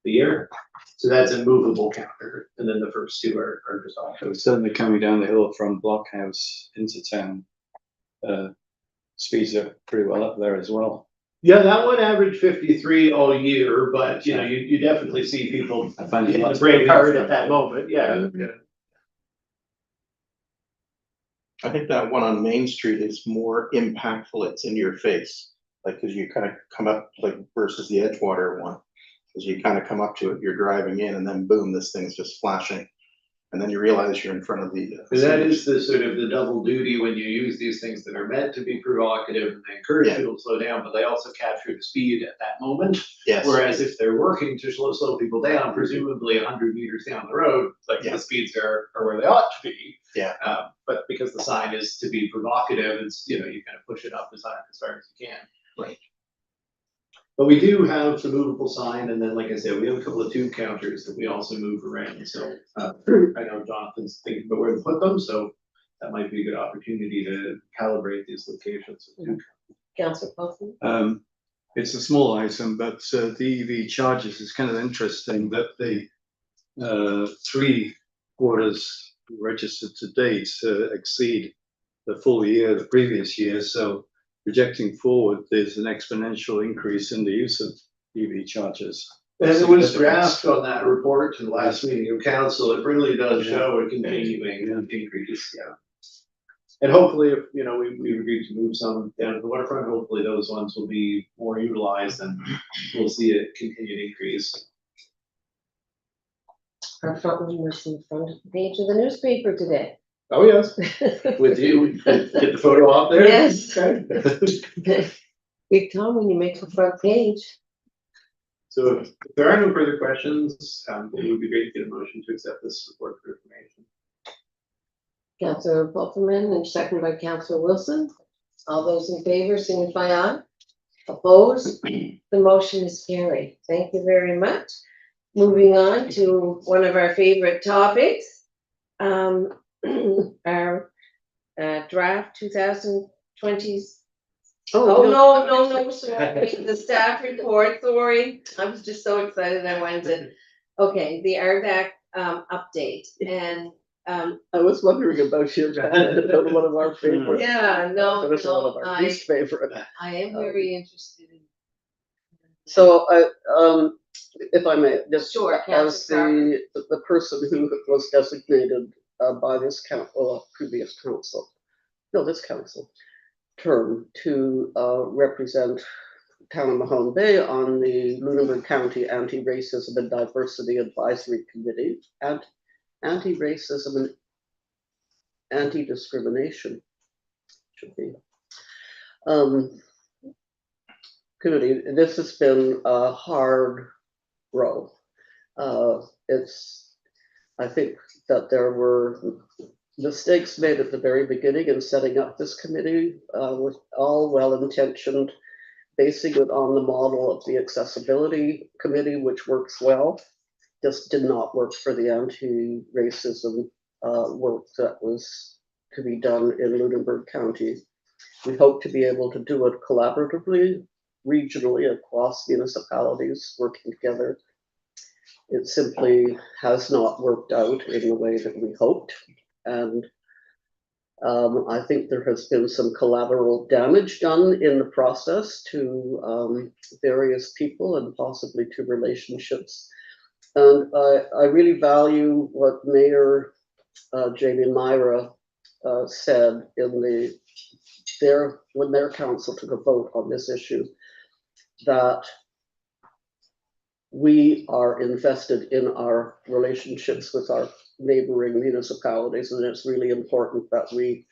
year. So that's a movable counter, and then the first two are just off. So certainly coming down the hill from Blockhouse into town, speeds are pretty well up there as well. Yeah, that one averaged 53 all year, but you definitely see people I find it hitting the lots brake better. hard at that moment. Yeah. I think that one on Main Street is more impactful. It's in your face, like, cause you kind of come up, like, versus the Edgewater one. Cause you kind of come up to it, you're driving in, and then boom, this thing's just flashing. And then you realize you're in front of the. And that is the sort of the double duty when you use these things that are meant to be provocative and they encourage people to slow down, but they also capture the speed at that moment. Yes. Whereas if they're working to slow people down, presumably 100 meters down the road, like the speeds are where they ought to be. Yeah. But because the sign is to be provocative, it's, you kind of push it up as far as you can. Right. But we do have the movable sign, and then, like I said, we have a couple of tube counters that we also move around. So I know Jonathan's thinking about where to put them, so that might be a good opportunity to calibrate these locations. Councillor Paulson. It's a small item, but the EV charges is kind of interesting that the 3 quarters registered to date exceed the full year, the previous year. So projecting forward, there's an exponential increase in the use of EV chargers. And it was graphed on that report to the last meeting of council. It really does show a continuing increase. Yeah. And hopefully, if we agreed to move some down to the waterfront, hopefully those ones will be more utilized, and we'll see a continued increase. Our front one was in front page of the newspaper today. Oh, yes. With you, get the photo up there? Yes. Okay. Big time when you make the front page. So if there are no further questions, it would be great to get a motion to accept this report for information. Councillor Pulverman and seconded by Councillor Wilson. All those in favor signify aye. Opposed? The motion is carried. Thank you very much. Moving on to one of our favorite topics. Our draft 2020. Oh, no, sorry, the staff report, sorry. I was just so excited I wanted to. Okay, the RDAC update and I was wondering about your, one of our favorites. yeah, no, That is one of no, our least favorite. I am very interested in. So if I may, just Sure, as Councillor the person who was designated by this previous council, no, this council term to represent Town of Mahone Bay on the Lunenburg County Anti-Racism and Diversity Advisory Committee and Anti-Racism and Anti-Discrimination should be. Committee, this has been a hard row. I think that there were mistakes made at the very beginning in setting up this committee, with all well-intentioned, basing it on the model of the accessibility committee, which works well. Just did not work for the anti-racism work that was to be done in Lunenburg County. We hope to be able to do it collaboratively, regionally across municipalities working together. It simply has not worked out in the way that we hoped. And I think there has been some collateral damage done in the process to various people and possibly to relationships. And I really value what Mayor Jamie Myra said in when their council took a vote on this issue, that we are invested in our relationships with our neighboring municipalities, and it's really important that we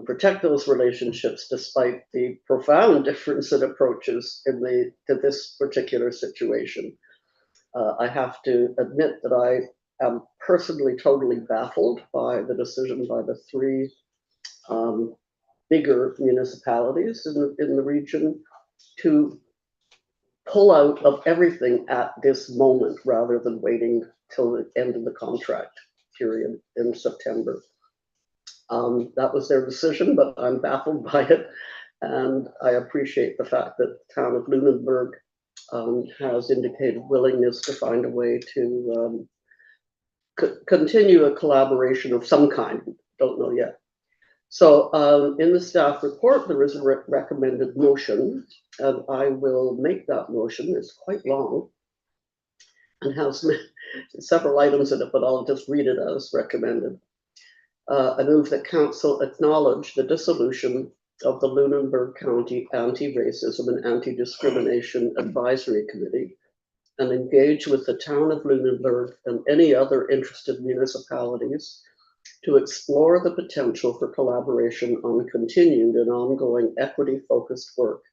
protect those relationships despite the profound difference in approaches to this particular situation. I have to admit that I am personally totally baffled by the decision by the three bigger municipalities in the region to pull out of everything at this moment rather than waiting till the end of the contract period in September. That was their decision, but I'm baffled by it. And I appreciate the fact that the town of Lunenburg has indicated willingness to find a way to continue a collaboration of some kind. Don't know yet. So in the staff report, there is a recommended motion, and I will make that motion. It's quite long and has several items in it, but I'll just read it as recommended. I move that council acknowledge the dissolution of the Lunenburg County Anti-Racism and Anti-Discrimination Advisory Committee and engage with the town of Lunenburg and any other interested municipalities to explore the potential for collaboration on continued and ongoing equity-focused work,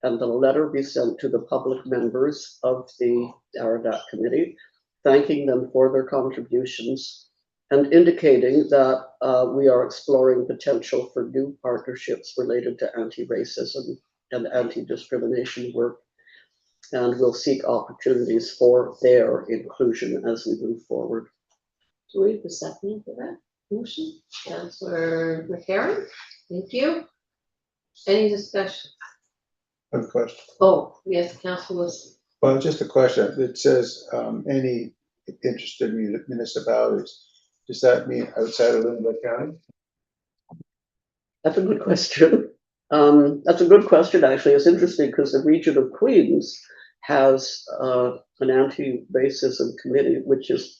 and the letter be sent to the public members of the RDAC committee, thanking them for their contributions and indicating that we are exploring potential for new partnerships related to anti-racism and anti-discrimination work, and we'll seek opportunities for their inclusion as we move forward. Do we have a second for that motion? Councillor McCarron, thank you. Any discussion? One question. Oh, yes, Councillor Wilson. Well, just a question. It says any interested municipalities. Does that mean outside of Lunenburg County? That's a good question. That's a good question, actually. It's interesting because the region of Queens has an anti-racism committee, which is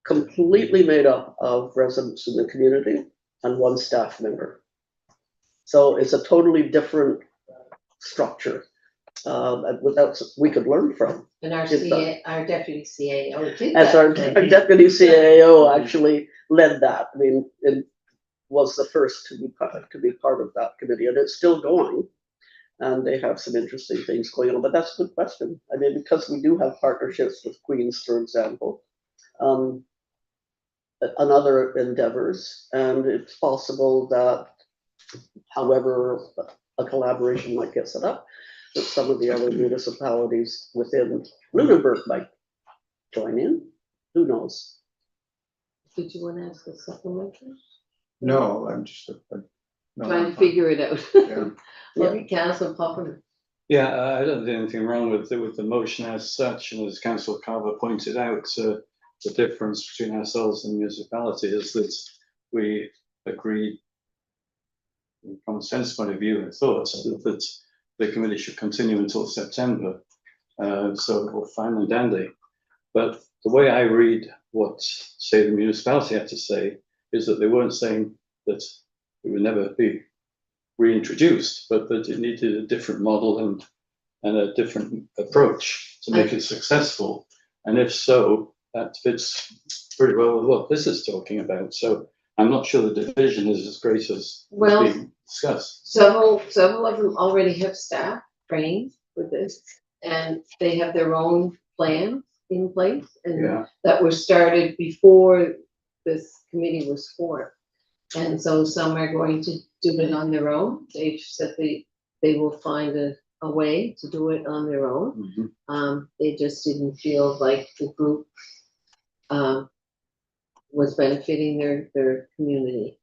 completely made up of residents in the community and one staff member. So it's a totally different structure that we could learn from. And our deputy CAO did As that. our deputy CAO actually led that. I mean, it was the first to be part of that committee, and it's still going. And they have some interesting things going on. But that's a good question. I mean, because we do have partnerships with Queens, for example. on other endeavors, and it's possible that however a collaboration might get set up, that some of the other municipalities within Lunenburg might join in. Who knows? Did you want to ask a supplementary? No, I'm just. no, Trying I'm to fine. figure it out. Yeah. Okay, Council Popper. Yeah, I don't see anything wrong with the motion as such, and as Councillor Carver pointed out, the difference between ourselves and the municipality is that we agree from a sense point of view and thought that the committee should continue until September. So we're fine and dandy. But the way I read what, say, the municipality had to say is that they weren't saying that it would never be reintroduced, but that it needed a different model and a different approach to make it successful. And if so, that fits pretty well with what this is talking about. So I'm not sure the division is as great as Well, being discussed. Several of them already have staff trained with this, and they have their own plans in place, and Yeah. that were started before this committee was formed. And so some are going to do it on their own. They've said they will find a way to do it on their own. Mhm. They just didn't feel like the group was benefiting their community.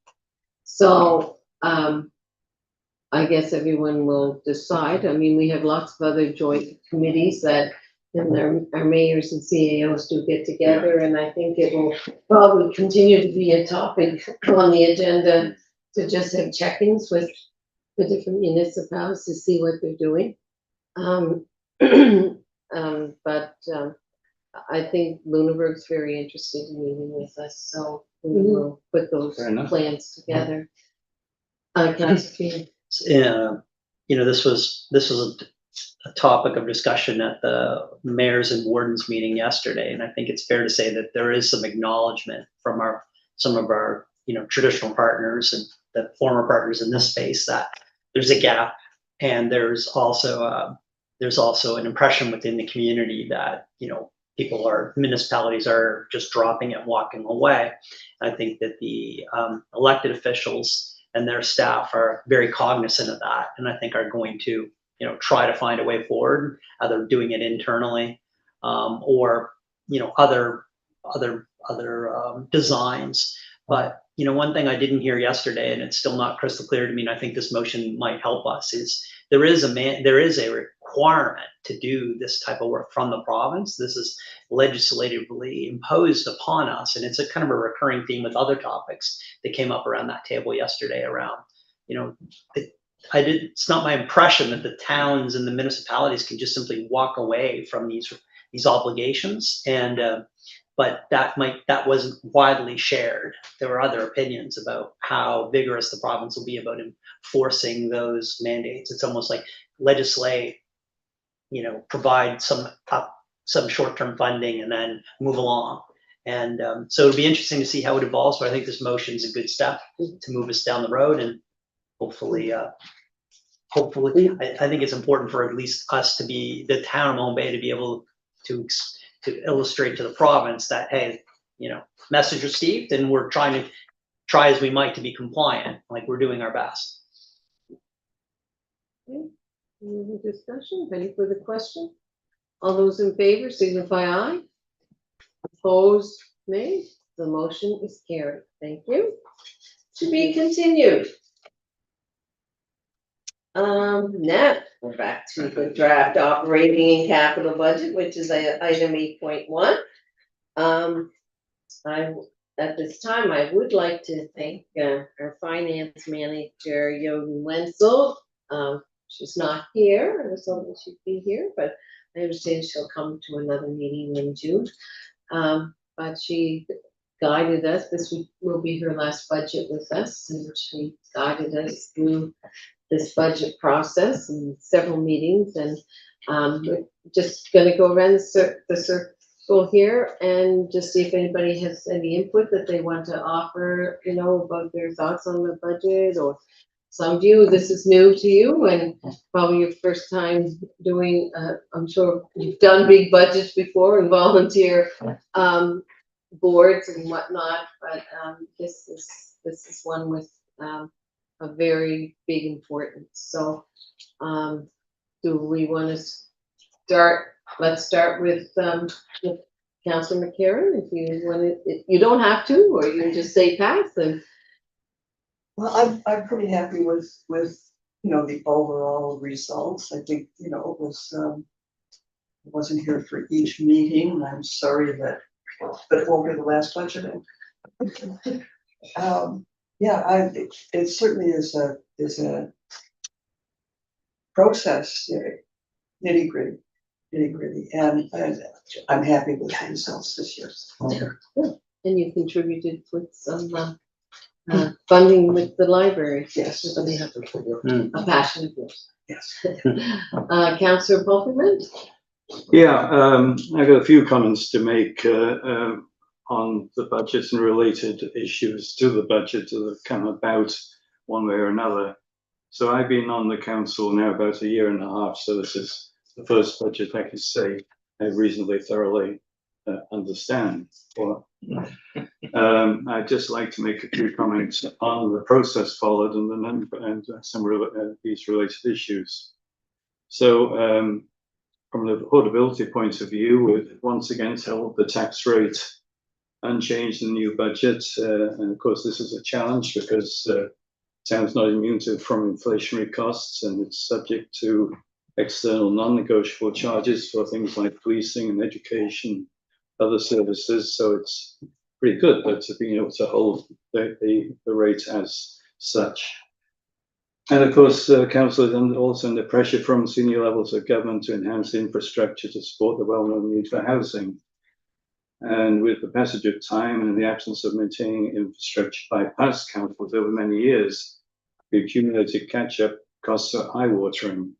So, I guess everyone will decide. I mean, we have lots of other joint committees that, and our mayors and CAOs do get together, and I think it will probably continue to be a topic on the agenda to just have check-ins with the different municipalities to see what they're doing. But I think Lunenburg's very interested in meeting with us, so we will put those Fair enough. plans together. Councilor This was a topic of discussion at the mayors and wardens meeting yesterday, and I think it's fair to say that there is some acknowledgement from some of our traditional partners and the former partners in this space that there's a gap, and there's also an impression within the community that municipalities are just dropping it, walking away. I think that the elected officials and their staff are very cognizant of that, and I think are going to try to find a way forward, either doing it internally or other designs. But one thing I didn't hear yesterday, and it's still not crystal clear to me, and I think this motion might help us, is there is a requirement to do this type of work from the province. This is legislatively imposed upon us, and it's a kind of a recurring theme with other topics that came up around that table yesterday around, it's not my impression that the towns and the municipalities can just simply walk away from these obligations, and but that wasn't widely shared. There were other opinions about how vigorous the province will be about enforcing those mandates. It's almost like legislate, provide some short-term funding and then move along. And so it'll be interesting to see how it evolves, but I think this motion is a good step to move us down the road, and hopefully, I think it's important for at least us to be, the town of Mahone Bay, to be able to illustrate to the province that, hey, message received, and we're trying as we might to be compliant, like we're doing our best. Okay. Any other discussion? Any further questions? All those in favor signify aye. Opposed, nay. The motion is carried. Thank you. To be continued. Now we're back to the draft operating and capital budget, which is item 8.1. At this time, I would like to thank our finance manager, Yoden Wenzel. She's not here. I was hoping she'd be here, but I understand she'll come to another meeting in June. But she guided us. This will be her last budget with us, and she guided us through this budget process and several meetings, and we're just going to go around the circle here and just see if anybody has any input that they want to offer, about their thoughts on the budget, or some of you, this is new to you and probably your first time doing, I'm sure you've done big budgets before and volunteer boards and whatnot, but, this is one with, a very big importance, so, do we wanna start, let's start with Councillor McCarron, if you wanna, you don't have to, or you can just say pass, and, Well, I'm pretty happy with, you know, the overall results. I think, you know, it was, I wasn't here for each meeting, and I'm sorry that, but it won't be the last budget. Yeah, it certainly is a process, nitty gritty, and I'm happy with the results this year. and you contributed with some, funding with the library. Yes. So they have a passion of yours. Yes. Councillor Polterman? Yeah, I've got a few comments to make on the budget and related issues to the budget that have come about one way or another. So I've been on the council now about a year and a half, so this is the first budget I can say I reasonably thoroughly understand. Well, I'd just like to make a few comments on the process followed and some of these related issues. So from the affordability point of view, we've once again held the tax rate unchanged in the new budget. And of course, this is a challenge because town's not immune from inflationary costs, and it's subject to external non-negotiable charges for things like policing and education, other services. So it's pretty good, but to being able to hold the rate as such. And of course, council is also under pressure from senior levels of government to enhance the infrastructure to support the well-known need for housing. And with the passage of time and the absence of maintaining infrastructure by past councils over many years, the accumulated catch-up costs are eye-watering.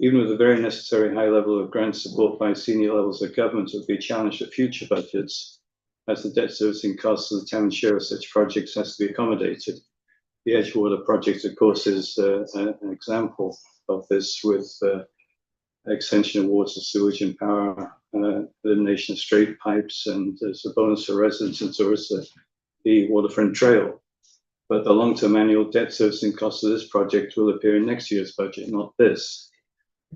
Even with a very necessary high level of grant support by senior levels of government, it will be a challenge for future budgets, as the debt servicing costs of the town share of such projects has to be accommodated. The Edgewater project, of course, is an example of this, with extension of water, sewage and power, elimination of straight pipes, and there's a bonus for residents and tourists at the waterfront trail. But the long-term annual debt servicing cost of this project will appear in next year's budget, not this.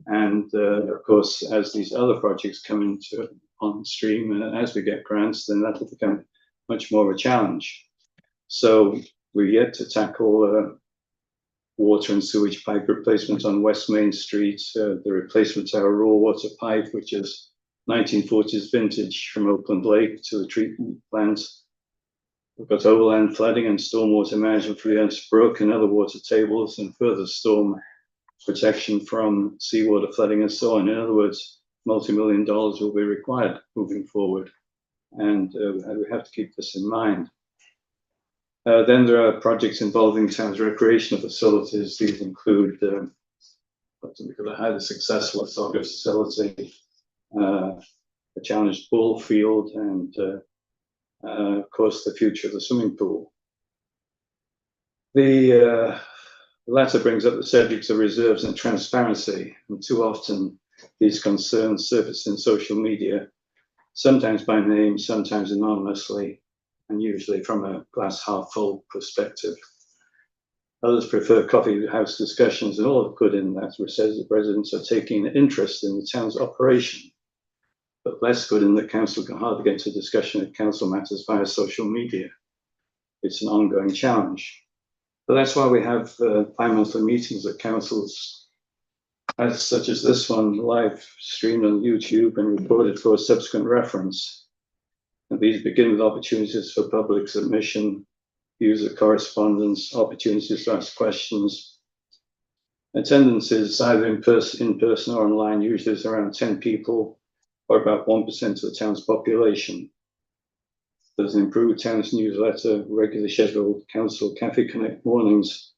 And of course, as these other projects come on stream, and as we get grants, then that will become much more of a challenge. So we're yet to tackle water and sewage pipe replacement on West Main Street, the replacement of our raw water pipe, which is 1940s vintage from Oakland Lake to the treatment plant. We've got overland flooding and stormwater management for the Ernst Brook and other water tables, and further storm protection from seawater flooding and so on. In other words, multi-million dollars will be required moving forward, and we have to keep this in mind. Then there are projects involving town's recreational facilities. These include the highly successful soccer facility, the challenged ball field, and of course the future of the swimming pool. The latter brings up the subjects of reserves and transparency, and too often these concerns surface in social media, sometimes by name, sometimes anonymously, and usually from a glass half full perspective. Others prefer coffee house discussions, and all of good in that residents are taking an interest in the town's operation, but less good in that council can hardly get to discussion of council matters via social media. It's an ongoing challenge. But that's why we have bi-monthly meetings at councils, such as this one, live streamed on YouTube and recorded for subsequent reference. And these begin with opportunities for public submission, user correspondence, opportunities to ask questions. Attendance is either in person or online, usually is around 10 people, or about 1% of the town's population. There's an improved town's newsletter, regularly scheduled council Cafe Connect mornings.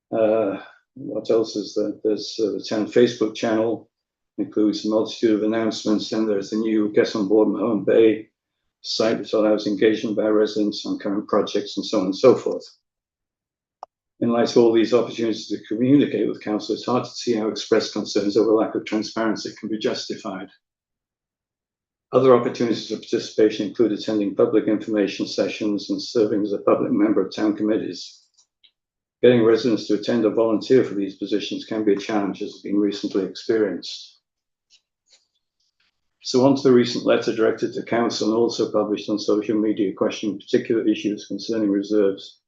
What else is there? There's the town Facebook channel, includes a multitude of announcements, and there's the new Get on Board Mahone Bay site, which allows engagement by residents on current projects and so on and so forth. In light of all these opportunities to communicate with council, it's hard to see how expressed concerns over lack of transparency can be justified. Other opportunities of participation include attending public information sessions and serving as a public member of town committees. Getting residents to attend or volunteer for these positions can be a challenge, as has been recently experienced. So on to the recent letter directed to council and also published on social media questioning particular issues concerning reserves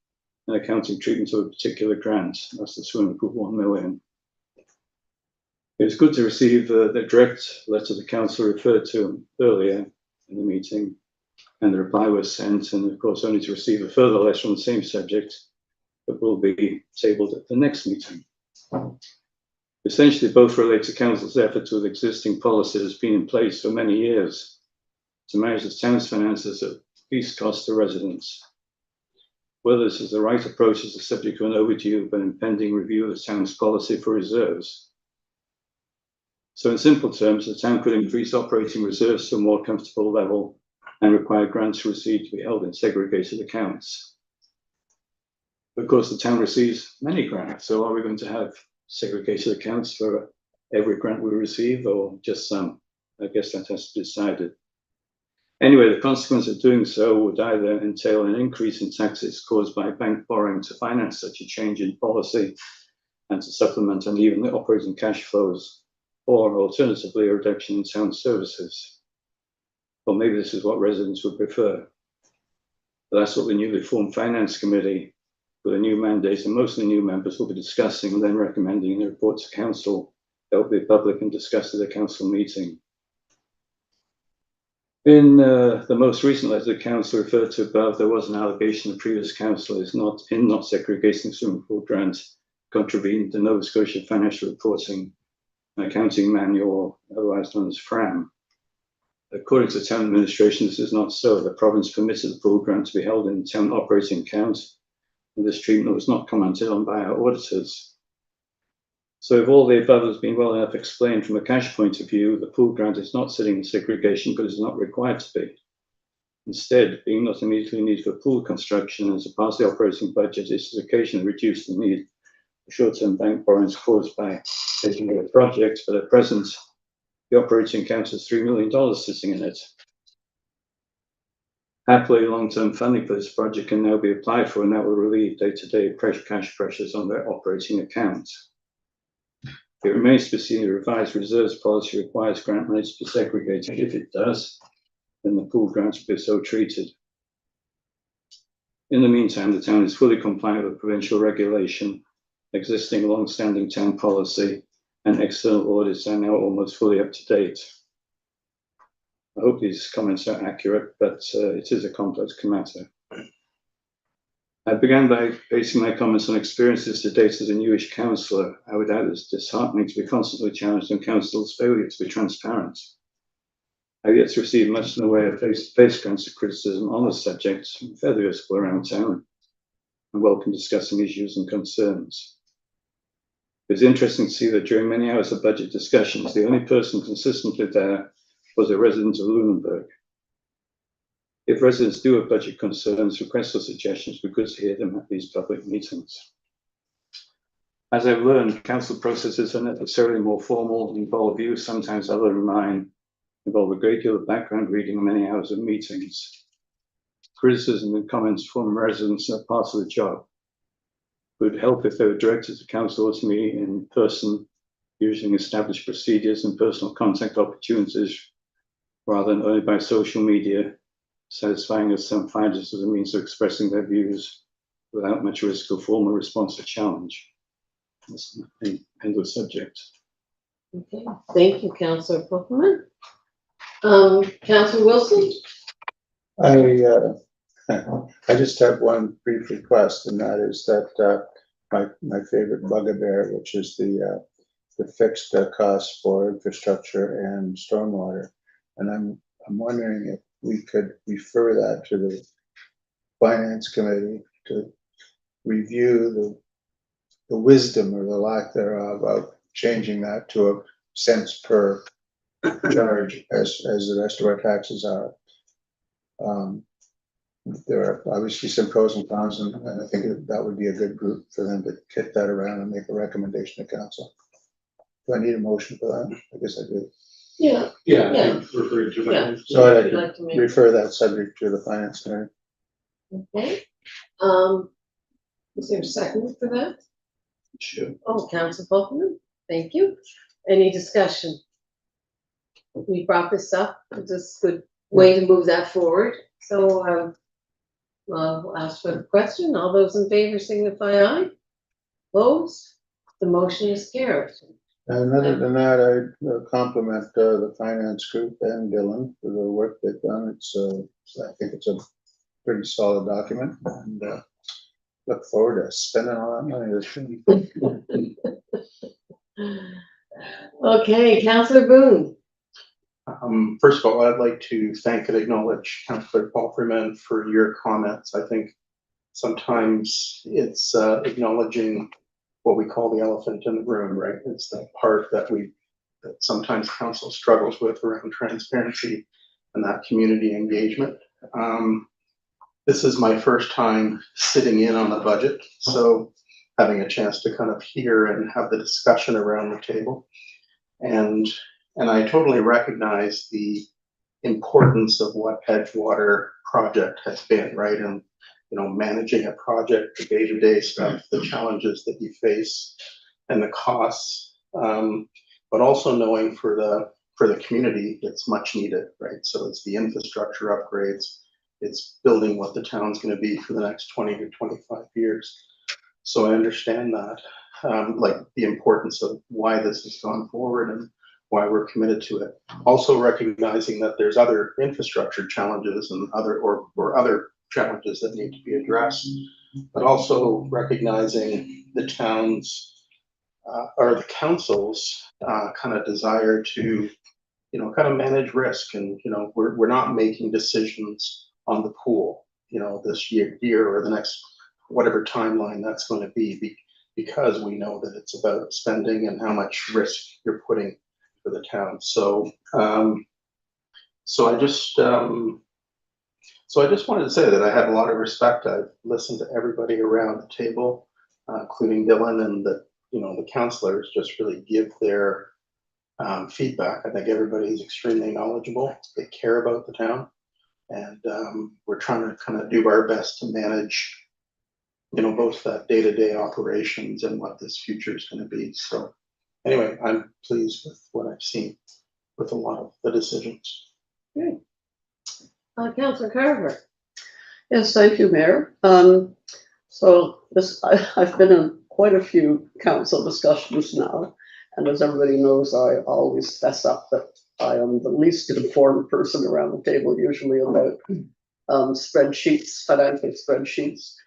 and accounting treatment of a particular grant. That's the £201 million. It was good to receive the direct letter the council referred to earlier in the meeting, and the reply was sent, and of course only to receive a further letter on the same subject that will be tabled at the next meeting. Essentially, both relate to council's efforts with existing policy that has been in place for many years to manage the town's finances at least cost to residents. Whether this is the right approach is the subject of an overdue but impending review of the town's policy for reserves. So in simple terms, the town could increase operating reserves to a more comfortable level and require grants received to be held in segregated accounts. Of course, the town receives many grants, so are we going to have segregated accounts for every grant we receive, or just some? I guess that has to be decided. Anyway, the consequence of doing so would either entail an increase in taxes caused by bank borrowing to finance such a change in policy and to supplement uneven operating cash flows, or alternatively a reduction in town services. Or maybe this is what residents would prefer. But that's what the newly formed Finance Committee, with a new mandate and most of the new members, will be discussing and then recommending in a report to council that will be public and discussed at a council meeting. In the most recent letter the council referred to above, there was an allegation that previous councillors not segregating swimming pool grants contravened the Nova Scotia Financial Reporting and Accounting Manual, otherwise known as FRAM. According to the town administration, this is not so. The province permitted the pool grant to be held in town operating account, and this treatment was not commented on by our auditors. So if all the above has been well enough explained from a cash point of view, the pool grant is not sitting in segregation, but is not required to be. Instead, being not immediately needed for pool construction as a part of the operating budget, it has occasionally reduced the need for short-term bank borrowings caused by taking a project, but at present, the operating account has $3 million sitting in it. Happily, long-term funding for this project can now be applied for, and that will relieve day-to-day cash pressures on their operating account. It remains to be seen if the revised reserves policy requires grant money to be segregated. If it does, then the pool grants will be so treated. In the meantime, the town is fully compliant with provincial regulation, existing long-standing town policy, and external audits are now almost fully up to date. I hope these comments are accurate, but it is a complex matter. I began by basing my comments on experiences to date as a newish councillor. I would add it's disheartening to be constantly challenged on council's failure to be transparent. I've yet to receive much in the way of face-to-face kinds of criticism on the subject from various people around town. I welcome discussing issues and concerns. It's interesting to see that during many hours of budget discussions, the only person consistently there was a resident of Lunenburg. If residents do have budget concerns, requests or suggestions, we could hear them at these public meetings. As I've learned, council processes are necessarily more formal and involve views, sometimes other than mine, involve a great deal of background reading and many hours of meetings. Criticism and comments from residents are part of the job. It would help if they were directed to council or to me in person, using established procedures and personal contact opportunities, rather than only by social media, satisfying as some find it as a means of expressing their views without much risk of formal response or challenge. That's the end of the subject. Okay, thank you, Councillor Pufferman. Councillor Wilson? I just have one brief request, and that is that my favorite bugaboo, which is the fixed costs for infrastructure and stormwater, and I'm wondering if we could refer that to the Finance Committee to review the wisdom or the lack thereof of changing that to a cents per charge as the rest of our taxes are. There are obviously some pros and cons, and I think that would be a good group for them to kick that around and make a recommendation to council. Do I need a motion for that? I guess I do. Yeah, Yeah, Yeah. referred to. Yeah. So I'd would like you to like to make, refer that subject to the finance committee. okay, is there a second for that? Sure. Oh, Council Buckman, thank you. Any discussion? We brought this up, it's a good way to move that forward, so, I'll ask for the question, all those in favor signify aye. Opposed, the motion is carried. And other than that, I compliment the finance group and Dylan for the work they've done. I think it's a pretty solid document and look forward to spending all that money this year. Okay, Councillor Boone. First of all, I'd like to thank and acknowledge Councillor Paul Freeman for your comments. I think sometimes it's acknowledging what we call the elephant in the room, right? It's the part that sometimes council struggles with around transparency and that community engagement. This is my first time sitting in on the budget, so having a chance to kind of hear and have the discussion around the table. And I totally recognize the importance of what Edgewater project has been, right? And, managing a project, the day-to-day stuff, the challenges that you face and the costs, but also knowing for the community, it's much needed, right? So it's the infrastructure upgrades, it's building what the town's gonna be for the next 20 to 25 years. So I understand that, like the importance of why this has gone forward and why we're committed to it. Also recognizing that there's other infrastructure challenges and other challenges that need to be addressed, but also recognizing the town's or the council's kind of desire to, kind of manage risk. And, we're not making decisions on the pool, this year or the next, whatever timeline that's going to be, because we know that it's about spending and how much risk you're putting for the town. So I just wanted to say that I have a lot of respect. I've listened to everybody around the table, including Dylan, and the councillors just really give their feedback. I think everybody is extremely knowledgeable. They care about the town, and we're trying to kind of do our best to manage, both that day-to-day operations and what this future is going to be. So anyway, I'm pleased with what I've seen with a lot of the decisions. Great. Councillor Carver. Yes, thank you, Mayor. So I've been in quite a few council discussions now, and as everybody knows, I always fess up that I am the least informed person around the table, usually about spreadsheets, financial spreadsheets.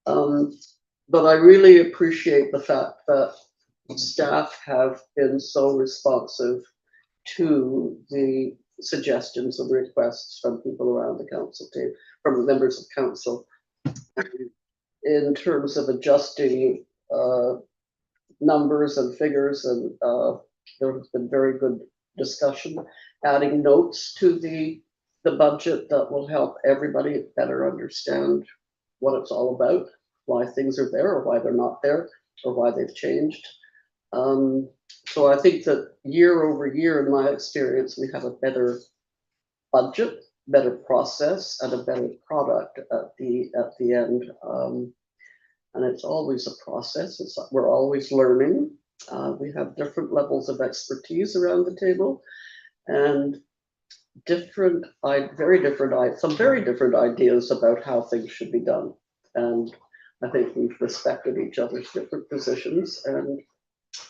But I really appreciate the fact that staff have been so responsive to the suggestions and requests from people around the council table, from the members of council, in terms of adjusting numbers and figures, and there has been very good discussion, adding notes to the budget that will help everybody better understand what it's all about, why things are there or why they're not there, or why they've changed. So I think that year over year, in my experience, we have a better budget, better process, and a better product at the end. And it's always a process. We're always learning. We have different levels of expertise around the table, and some very different ideas about how things should be done. And I think we've respected each other's different positions and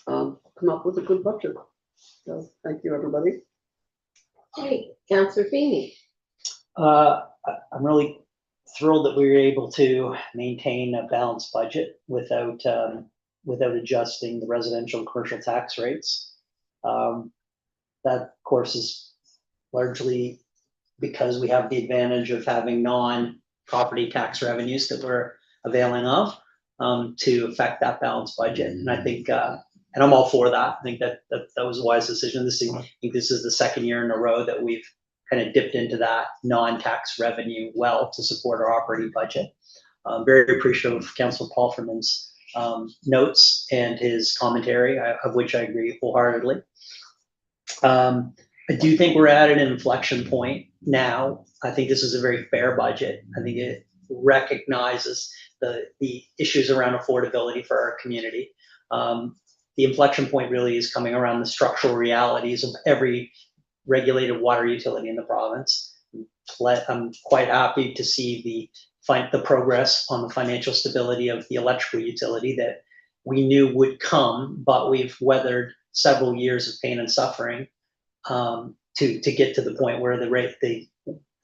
come up with a good budget. So thank you, everybody. Hey, Councillor Feeney. I'm really thrilled that we were able to maintain a balanced budget without adjusting the residential and commercial tax rates. That, of course, is largely because we have the advantage of having non-property tax revenues that we're availing of to affect that balanced budget. And I think, and I'm all for that. I think that was a wise decision. I think this is the second year in a row that we've kind of dipped into that non-tax revenue well to support our operating budget. Very appreciative of Councillor Paul Freeman's notes and his commentary, of which I agree wholeheartedly. I do think we're at an inflection point now. I think this is a very fair budget. I think it recognizes the issues around affordability for our community. The inflection point really is coming around the structural realities of every regulated water utility in the province. I'm quite happy to see the progress on the financial stability of the electrical utility that we knew would come, but we've weathered several years of pain and suffering to get to the point where the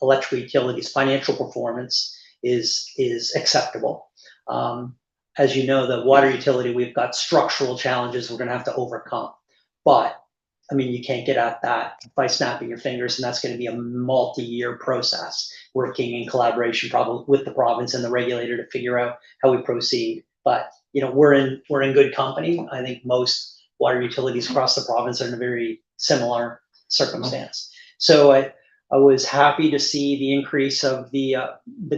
electrical utility's financial performance is acceptable. As you know, the water utility, we've got structural challenges we're going to have to overcome. But I mean, you can't get at that by snapping your fingers, and that's going to be a multi-year process, working in collaboration probably with the province and the regulator to figure out how we proceed. But we're in good company. I think most water utilities across the province are in a very similar circumstance. So I was happy to see the increase of the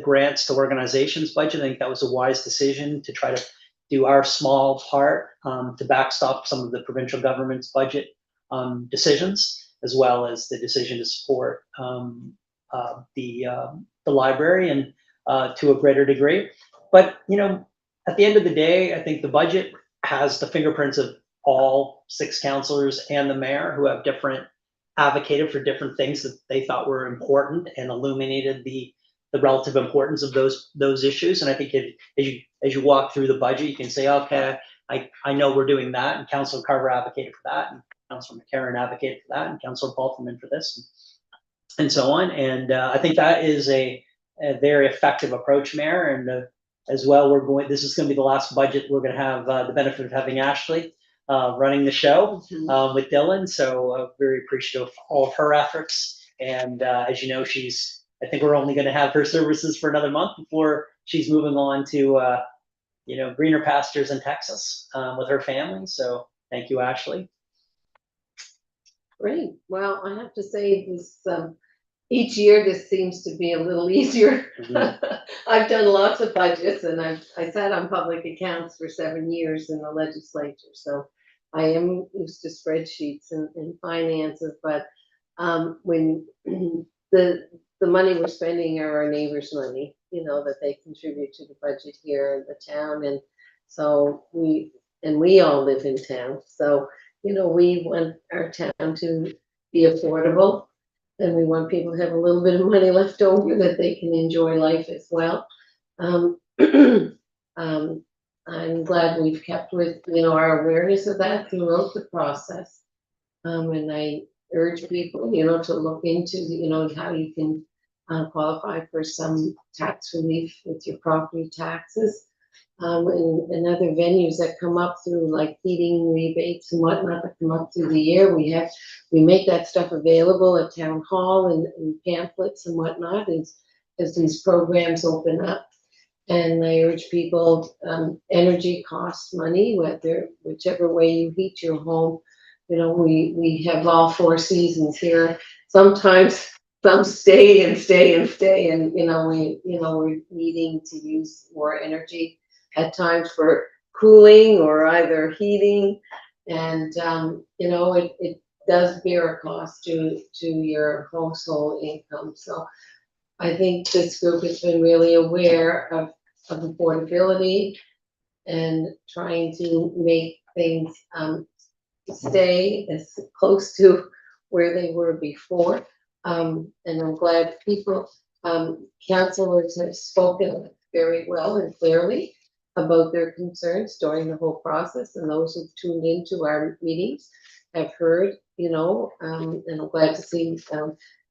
grants to organizations budget. I think that was a wise decision to try to do our small part to backstop some of the provincial government's budget decisions, as well as the decision to support the library and to a greater degree. But at the end of the day, I think the budget has the fingerprints of all 6 councillors and the mayor, who have advocated for different things that they thought were important and illuminated the relative importance of those issues. And I think as you walk through the budget, you can say, okay, I know we're doing that, and Councillor Carver advocated for that, and Councillor McCarron advocated for that, and Councillor Palfreyman for this, and so on. And I think that is a very effective approach, Mayor. And as well, this is going to be the last budget we're going to have the benefit of having Ashley running the show with Dylan. So very appreciative of all of her efforts. And as you know, I think we're only going to have her services for another month before she's moving on to greener pastures in Texas with her family. So thank you, Ashley. Great. Well, I have to say this, each year this seems to be a little easier. I've done lots of budgets, and I sat on public accounts for 7 years in the legislature. So I am used to spreadsheets and finances, but when the money we're spending are our neighbors' money, that they contribute to the budget here in the town. And so we all live in town. So, we want our town to be affordable, and we want people to have a little bit of money left over that they can enjoy life as well. I'm glad we've kept with, our awareness of that throughout the process. And I urge people, to look into, how you can qualify for some tax relief with your property taxes. And other venues that come up through, like heating rebates and whatnot that come up through the year. We make that stuff available at town hall and pamphlets and whatnot as these programs open up. And I urge people, energy costs money, whichever way you heat your home. We have all 4 seasons here. Sometimes some stay, and we're needing to use more energy at times for cooling or either heating, and it does bear a cost to your household income. So I think this group has been really aware of affordability and trying to make things stay as close to where they were before. And I'm glad councillors have spoken very well and clearly about their concerns during the whole process, and those who've tuned into our meetings have heard, and I'm glad to see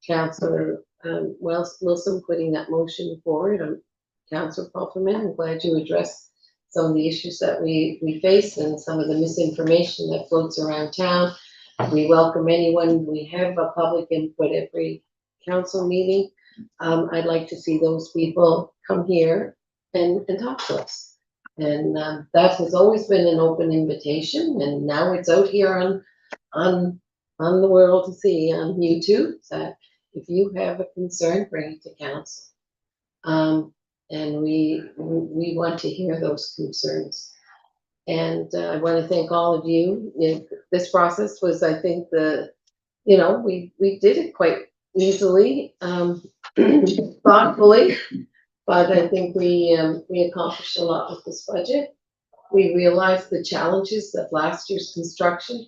Councillor Wilson putting that motion forward. Councillor Palfreyman, I'm glad you addressed some of the issues that we face and some of the misinformation that floats around town. We welcome anyone. We have a public input every council meeting. I'd like to see those people come here and talk to us. And that has always been an open invitation, and now it's out here on the world to see on YouTube, that if you have a concern, bring it to council. And we want to hear those concerns. And I want to thank all of you. This process was, I think, the you know, we did it quite easily, thoughtfully. But I think we accomplished a lot with this budget. We realized the challenges of last year's construction.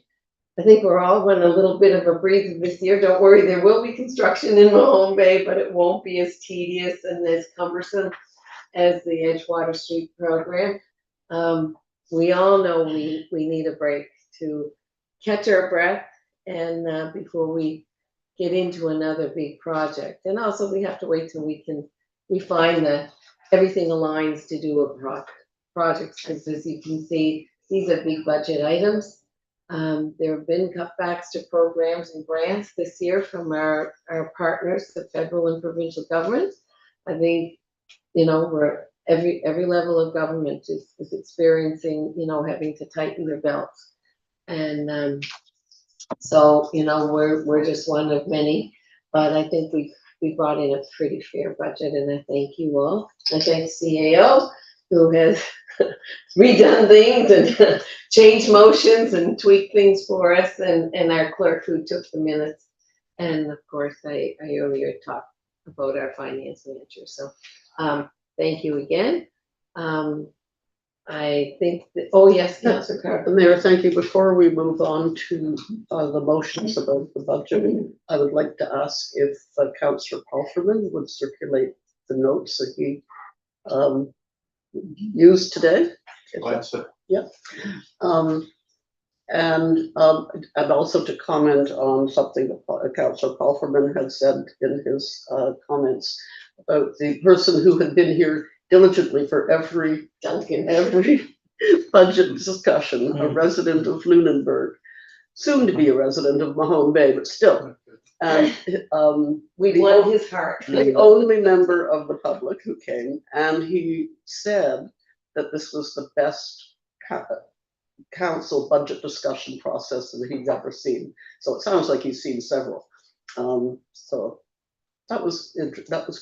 I think we're all going a little bit of a breather this year. Don't worry, there will be construction in Mahone Bay, but it won't be as tedious and as cumbersome as the Edgewater Street program. We all know we need a break to catch our breath and before we get into another big project. And also we have to wait till we find that everything aligns to do a project, because as you can see, these are big budget items. There have been cutbacks to programs and grants this year from our partners, the federal and provincial governments. I think, you know, every level of government is experiencing, you know, having to tighten their belts. And so, you know, we're just one of many, but I think we brought in a pretty fair budget, and I thank you all. I thank CAO, who has redone things and changed motions and tweaked things for us, and our clerk who took the minutes. And of course, I earlier talked about our finance manager. So thank you again. I think that, oh yes, Councillor Carter. Mayor, thank you. Before we move on to the motions about the budget, I would like to ask if Councillor Palfreyman would circulate the notes that he used today. Yeah. And also to comment on something that Councillor Palfreyman had said in his comments about the person who had been here diligently for every budget discussion, a resident of Lunenburg, soon to be a resident of Mahone Bay, but still. And We won his heart. the only member of the public who came, and he said that this was the best council budget discussion process that he's ever seen. So it sounds like he's seen several. So that was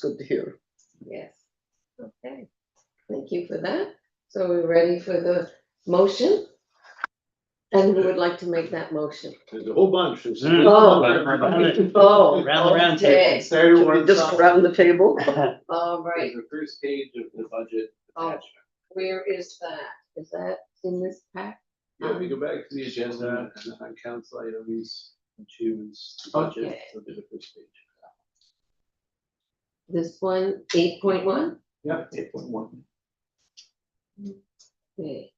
good to hear. Yes. Okay. Thank you for that. So we're ready for the motion? And who would like to make that motion? There's a whole bunch. Oh, Round the round okay. Should we just around the table? All right. The first page of the budget Oh. attachment. Where is that? Is that in this pack? Yeah, we go back to the agenda and on council items and choose budget. Okay. It'll be the first page. This one, 8.1? Yeah, 8.1. Okay.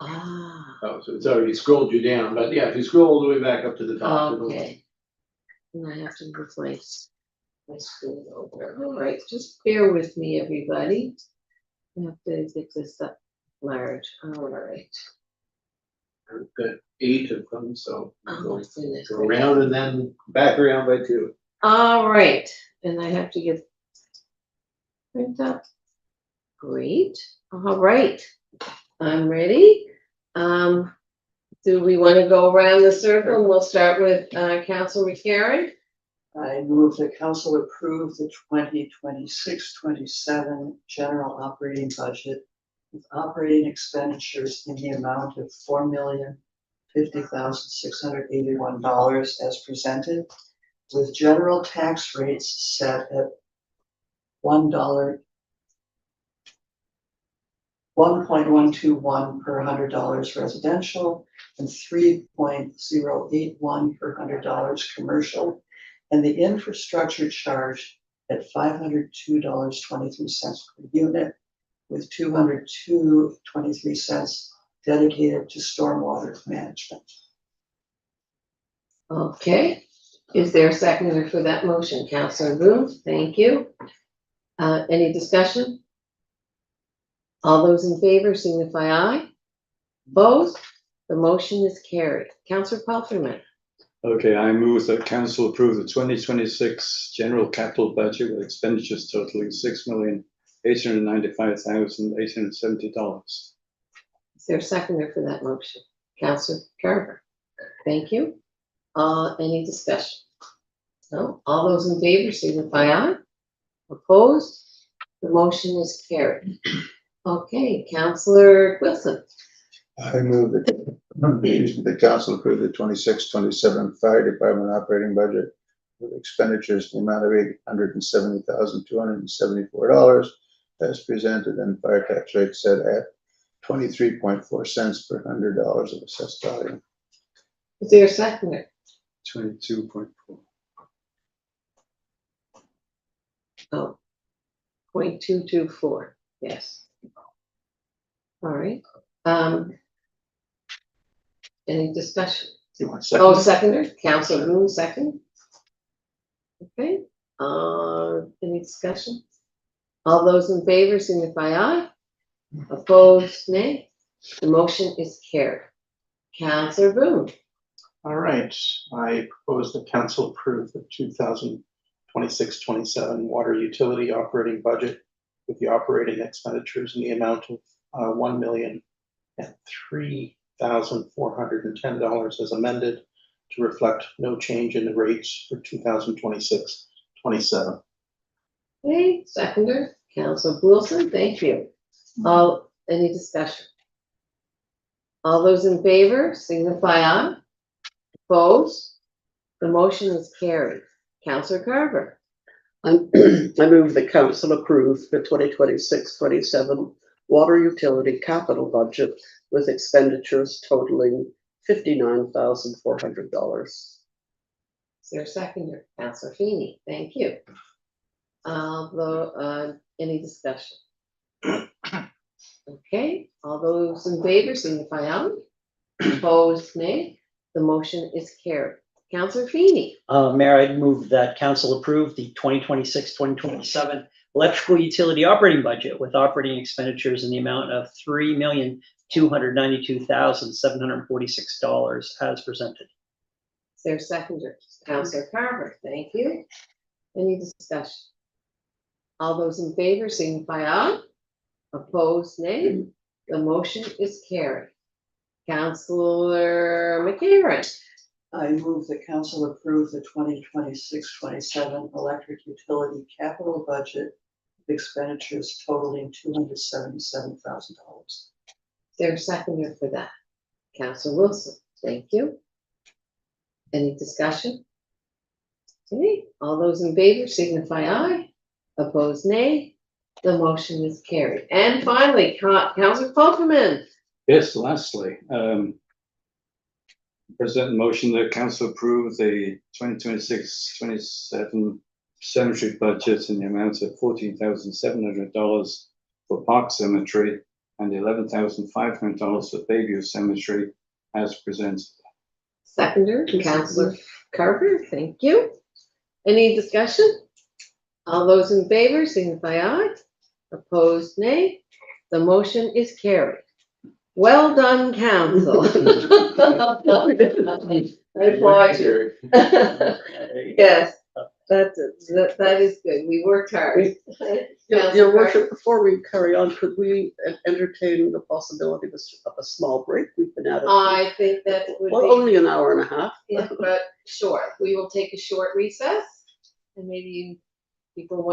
Ah, Oh, so it's already scrolled you down, but yeah, if you scroll all the way back up to the top. it'll- okay. And I have to move my screen over. All right, just bear with me, everybody. I have to get this up large. All right. I've got 8 of them, so Oh, go goodness. go around and then back around by 2. All right, and I have to get print up. Great. All right, I'm ready. Do we want to go around the circle? And we'll start with Councilor McCarron. I move that council approve the 2026-27 general operating budget with operating expenditures in the amount of $4,050,681 as presented, with general tax rates set at $1.121 per $100 residential and $3.081 per $100 commercial, and the infrastructure charge at $502.23 per unit, with $202.23 dedicated to stormwater management. Okay, is there a seconder for that motion? Councilor Boone, thank you. Any discussion? All those in favor signify aye. Opposed? The motion is carried. Councilor Palfreyman. Okay, I move that council approve the 2026 general capital budget with expenditures totaling $6,895,870. Is there a seconder for that motion? Councilor Carver. Thank you. Any discussion? No? All those in favor signify aye. Opposed? The motion is carried. Okay, Councilor Wilson. I move that The council approved the 26-27 fire department operating budget with expenditures in the amount of $870,274 as presented, and fire tax rate set at 23.4 cents per $100 of assessed value. Is there a seconder? 22.4. Oh, 0.224, yes. All right, any discussion? You want Oh, second? seconder, Council Boone, second. Okay, any discussion? All those in favor signify aye. Opposed, nay. The motion is carried. Councilor Boone, All right, I propose the council approve the 2026-27 water utility operating budget with the operating expenditures in the amount of $1,003,410 as amended to reflect no change in the rates for 2026-27. okay, seconder, Councilor Wilson, thank you. All, any discussion? All those in favor signify aye. Opposed? The motion is carried. Councilor Carver, I move the council approve the 2026-27 water utility capital budget with expenditures totaling $59,400. is there a seconder? Councilor Feeney, thank you. Any discussion? Okay, all those in favor signify aye. Opposed, nay. The motion is carried. Councilor Feeney, Mayor, I'd move that council approve the 2026-2027 electrical utility operating budget with operating expenditures in the amount of $3,292,746 as presented. is there a seconder? Councilor Carver, thank you. Any discussion? All those in favor signify aye. Opposed, nay. The motion is carried. Councilor McCarron, I move the council approve the 2026-27 electric utility capital budget with expenditures totaling $277,000. is there a seconder for that? Councilor Wilson, thank you. Any discussion? Okay, all those in favor signify aye. Opposed, nay. The motion is carried. And finally, Councilor Folkeman, Yes, lastly, present motion that council approve the 2026-27 cemetery budget in the amount of $14,700 for Park Cemetery and $11,500 for Bayview Cemetery as presented. seconder, Councilor Carver, thank you. Any discussion? All those in favor signify aye. Opposed, nay. The motion is carried. Well done, council. I applaud you. Yes, that is good. We worked hard. Your worship, before we carry on, could we entertain the possibility of a small break? We've been at it. I think that would Well, be, only an hour and a half. yeah, but sure, we will take a short recess and maybe people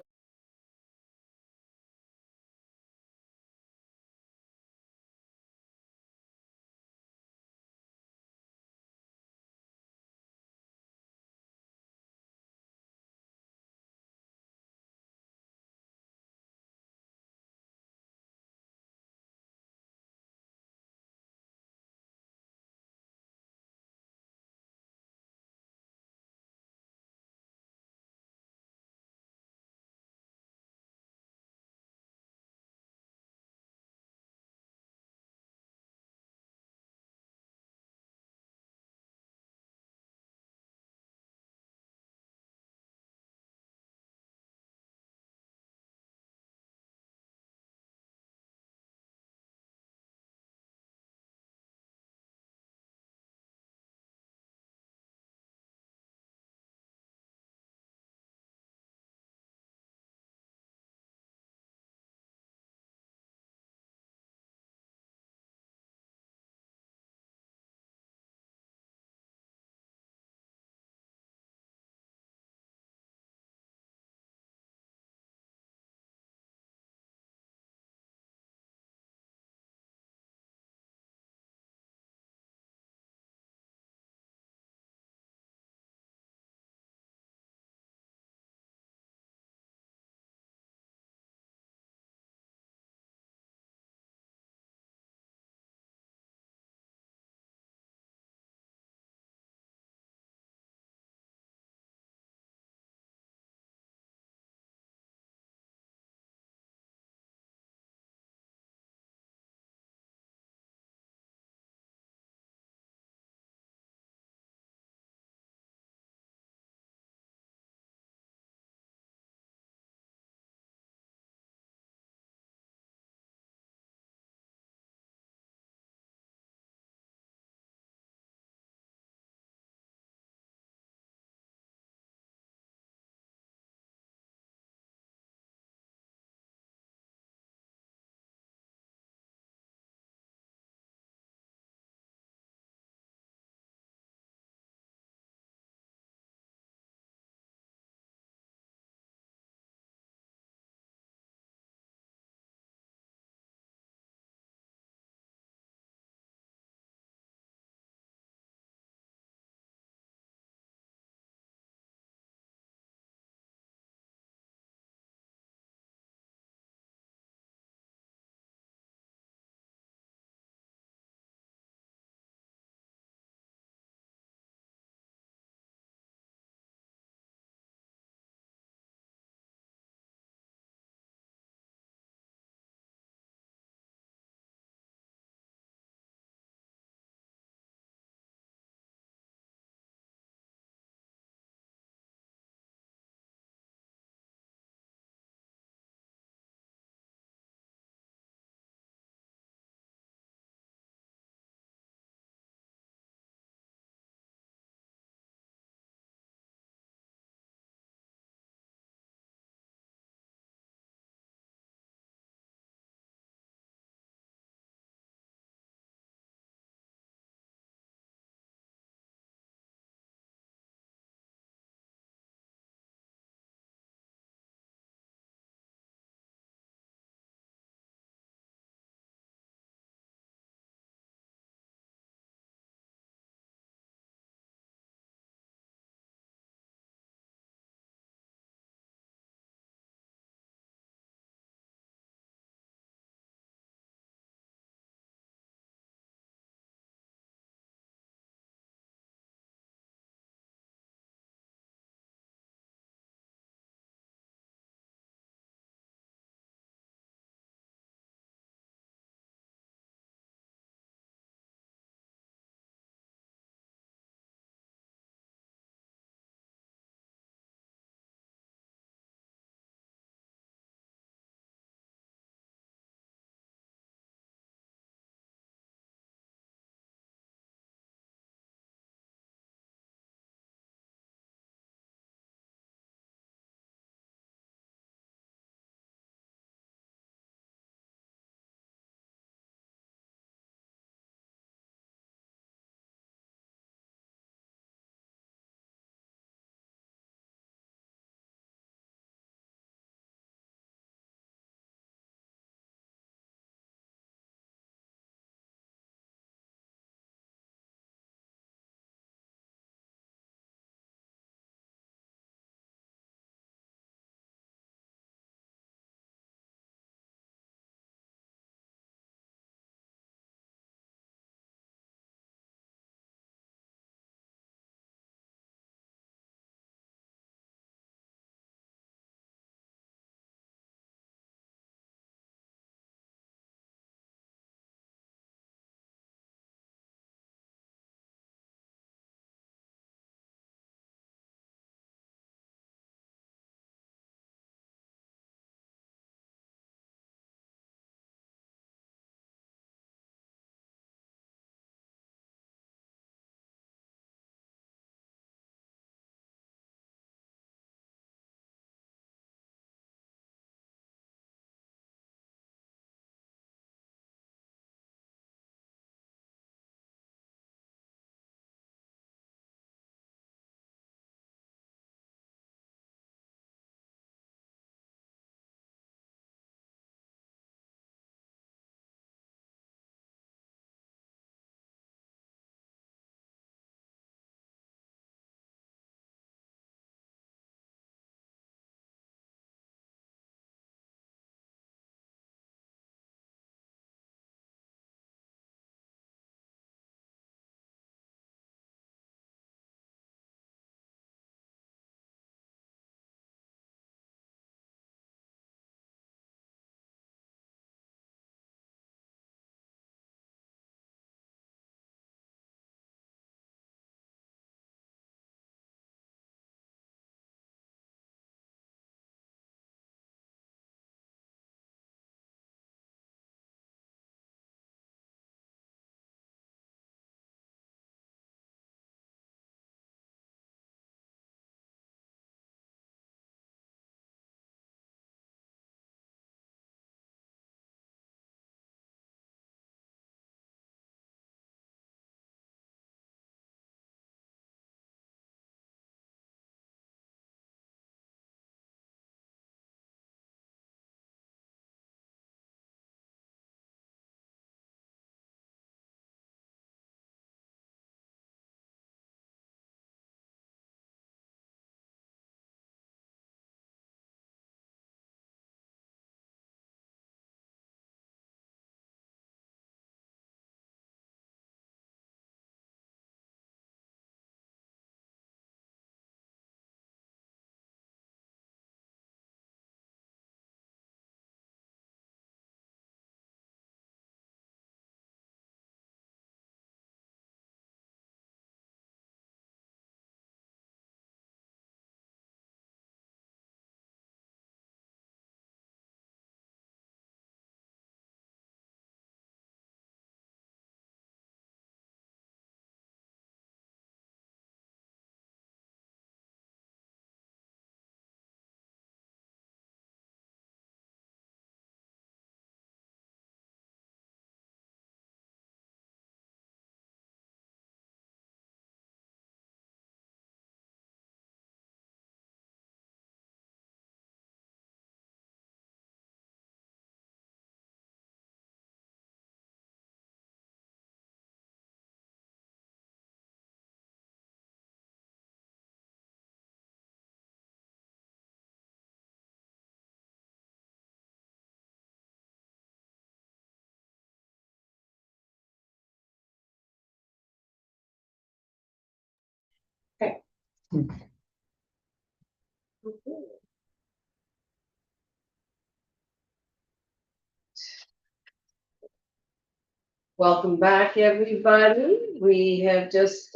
Welcome back, everybody. We have just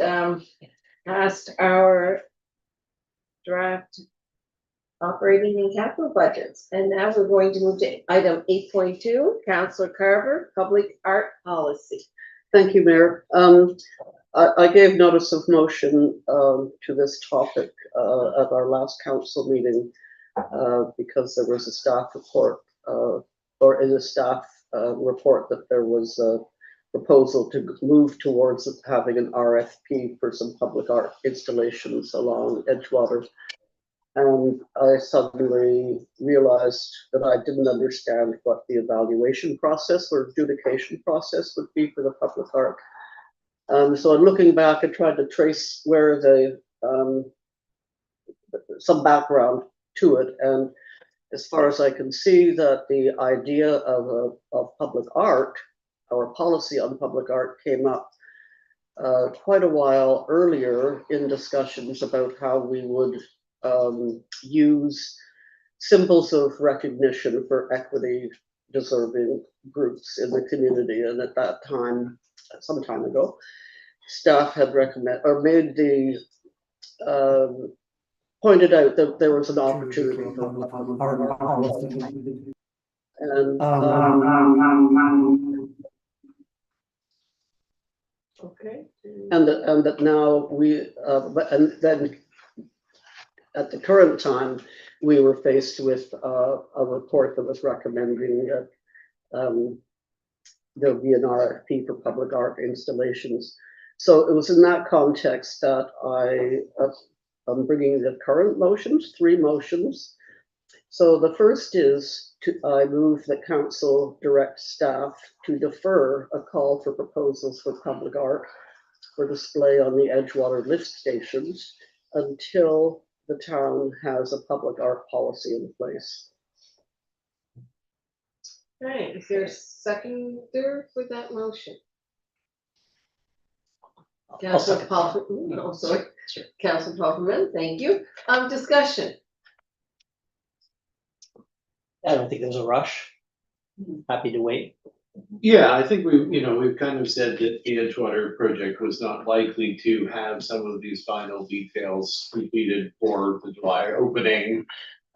passed our draft operating and capital budgets. And now we're going to move to item 8.2, Councillor Carver, Public Art Policy. Thank you, Mayor. I gave notice of motion to this topic at our last council meeting because there was a staff report or in a staff report that there was a proposal to move towards having an RFP for some public art installations along Edgewater. And I suddenly realized that I didn't understand what the evaluation process or adjudication process would be for the public art. So I'm looking back and trying to trace where the some background to it. And as far as I can see, that the idea of public art, our policy on public art, came up quite a while earlier in discussions about how we would use symbols of recognition for equity deserving groups in the community. And at that time, some time ago, staff had recommended or made the pointed out that there was an opportunity for public art policy. And Okay. and that now we and then at the current time we were faced with a report that was recommending that there would be an RFP for public art installations. So it was in that context that I'm bringing the current motions, 3 motions. So the first is I move that council direct staff to defer a call for proposals for public art for display on the Edgewater lift stations until the town has a public art policy in place. Right, is there a seconder for that motion? Councillor Paul, no, sorry, Sure. Councillor Paulman, thank you. Discussion. I don't think there's a rush. Happy to wait. Yeah, I think we've kind of said that the Edgewater project was not likely to have some of these final details completed for the July opening.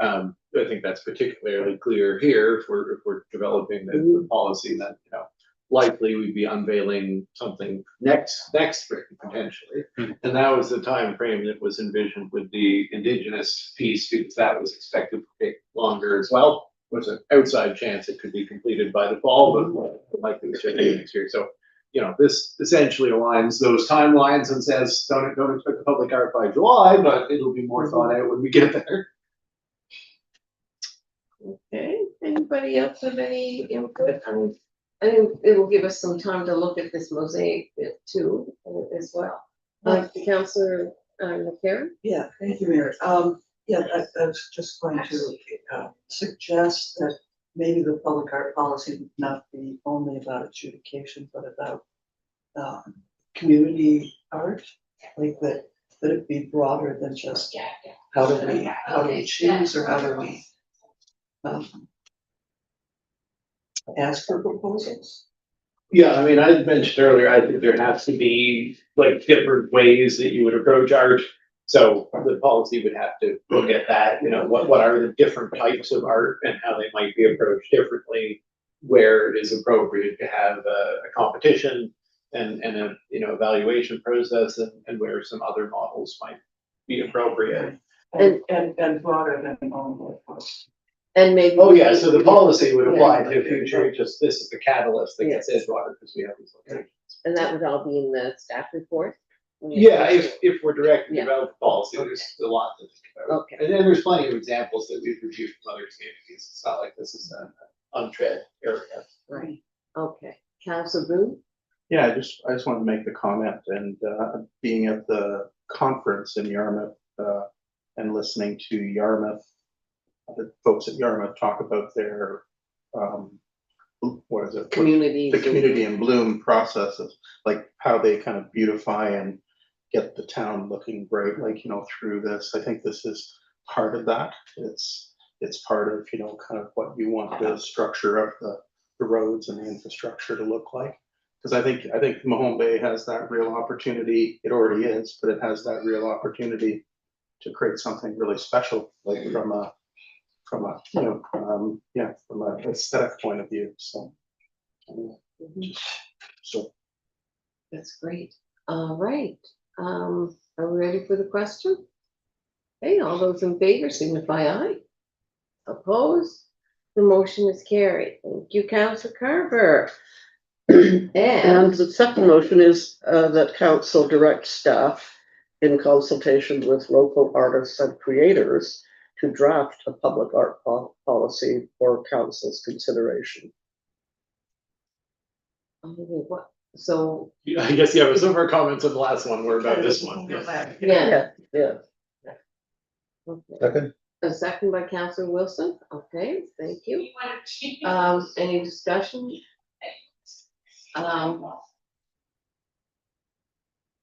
I think that's particularly clear here if we're developing the policy that, likely we'd be unveiling something next spring potentially. And that was the time frame that was envisioned with the Indigenous piece, because that was expected to take longer as well. Was an outside chance it could be completed by the fall, but likely certainly next year. So, this essentially aligns those timelines and says, don't expect the public art by July, but it'll be more thought out when we get there. Okay, anybody else have any input? I think it will give us some time to look at this mosaic bit too, as well. Councillor McCarron? Yeah, thank you, Mayor. Yeah, I was just going to suggest that maybe the public art policy would not be only about adjudication, but about community art, like that it be broader than just how do we choose or how do we ask for proposals? Yeah, I mean, I mentioned earlier, I think there has to be like different ways that you would approach art. So the policy would have to look at that, what are the different types of art and how they might be approached differently, where it is appropriate to have a competition and a evaluation process, and where some other models might be appropriate. And broader than only. And maybe. Oh, yeah, so the policy would apply to future, just this is the catalyst that gets Edgewater because we have these locations. And that would all be in the staff report? Yeah, if we're directing Yeah. about the policy, there's a lot to think about. Okay. And then there's plenty of examples that we've reviewed from other communities. It's not like this is an untread area. Right, okay. Councillor Boone? Yeah, I just wanted to make the comment, and being at the conference in Yarmouth and listening to Yarmouth, the folks at Yarmouth talk about their what is it? Community. The community in bloom processes, like how they kind of beautify and get the town looking great, like, through this. I think this is part of that. It's part of, kind of what you want the structure of the roads and the infrastructure to look like. Because I think Mahone Bay has that real opportunity. It already is, but it has that real opportunity to create something really special, like from a from an aesthetic point of view. So, anyway, so That's great. All right. Are we ready for the question? Okay, all those in favor signify aye. Opposed? The motion is carried. Thank you, Councillor Carver. And And the second motion is that council direct staff in consultation with local artists and creators to draft a public art policy for council's consideration. what, so, I guess, yeah, some of our comments on the last one were about this one. yeah. Yeah, Okay. Second, A second by Councillor Wilson. Okay, thank you. Any discussion?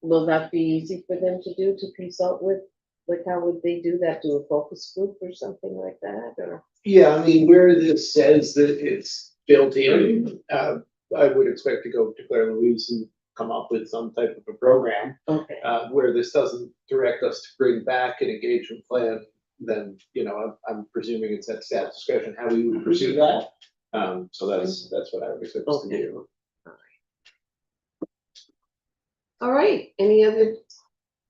Will that be easy for them to do, to consult with? Like, how would they do that? Do a focus group or something like that, or? Yeah, I mean, where this says that it's built in, I would expect to go to Claire Louise and come up with some type of a program. Okay. Where this doesn't direct us to bring back an engagement plan, then, I'm presuming it's at staff discretion how we would pursue that. So that's what I would expect us to Okay. do. All right, any other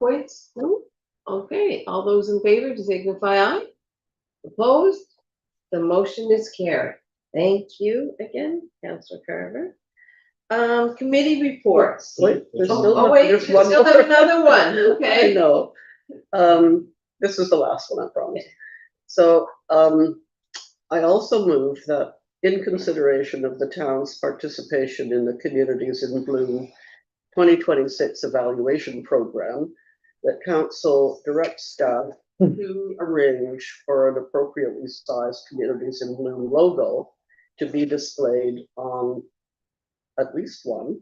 points? No? Okay, all those in favor signify aye. Opposed? The motion is carried. Thank you again, Councillor Carver. Committee reports. wait, there's Oh, still, wait, there's you one still more. have another one, I okay? know. This is the last one, I promise. So, I also move that in consideration of the town's participation in the Communities in Bloom 2026 evaluation program, that council direct staff to arrange for an appropriately sized Communities in Bloom logo to be displayed on at least one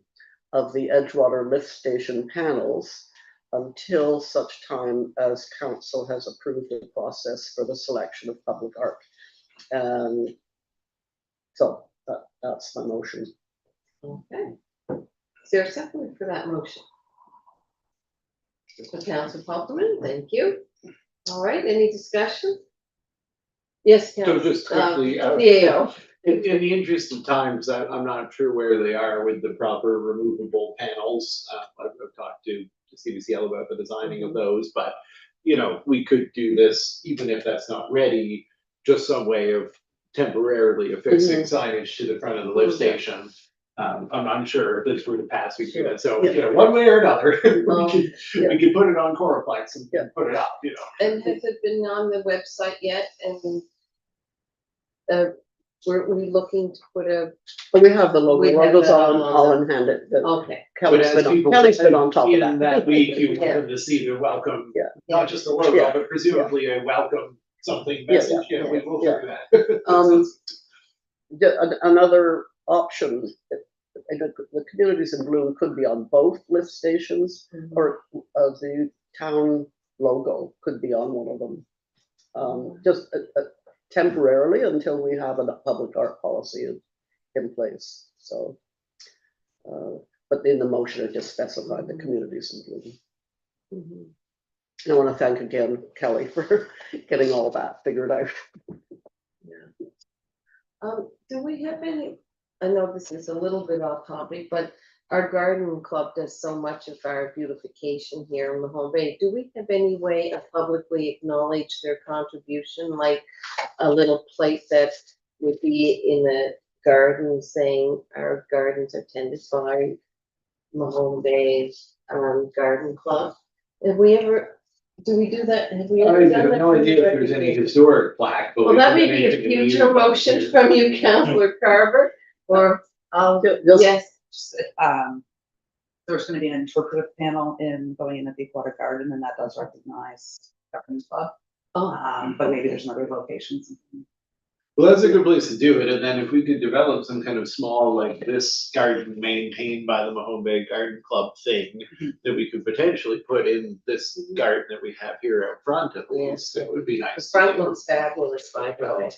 of the Edgewater lift station panels until such time as council has approved the process for the selection of public art. And so that's my motion. Okay. Is there a second for that motion? Councillor Palmerman, thank you. All right, any discussion? Yes, So Councillor. just quickly, CAO. in the interest of time, because I'm not sure where they are with the proper removable panels. I've talked to CBCL about the designing of those, but, we could do this, even if that's not ready, just some way of temporarily affixing signage to the front of the lift station. I'm sure if this were to pass, we could do that. So, one way or another, we could put it on Coraplex and put it up, And has it been on the website yet? And we're looking to put a, But we have the logo, We have logos that on, on I'll hand it. okay. Kelly's been on top of in that. that week, you want Yeah. them to see the welcome, Yeah. not just the logo, Yeah. but presumably a welcome something Yeah, message. yeah, We will yeah. figure that. Another option, the Communities in Bloom could be on both lift stations, or the town logo could be on one of them. Just temporarily until we have a public art policy in place, so. But in the motion, I just specified the Communities in Bloom. I want to thank again Kelly for getting all that figured out. Do we have any, I know this is a little bit off topic, but our garden club does so much of our beautification here in Mahone Bay. Do we have any way of publicly acknowledge their contribution, like a little plate that would be in the garden saying our gardens are tended by Mahone Bay Garden Club? Have we ever, do we do that? Have we ever I done have that? no idea if there's any historic plaque, but. Well, we that can may make be it a future immediate. motion from you, Councillor Carver, or, Just- yes, There's gonna be an interpretive panel going in at Deepwater Garden, and that does recognize Governors Club. oh, But maybe there's another locations. Well, that's a good place to do it, and then if we could develop some kind of small, like this garden maintained by the Mahone Bay Garden Club thing that we could potentially put in this garden that we have here out front at least, that would be The nice. to front do. looks fabulous, by the way.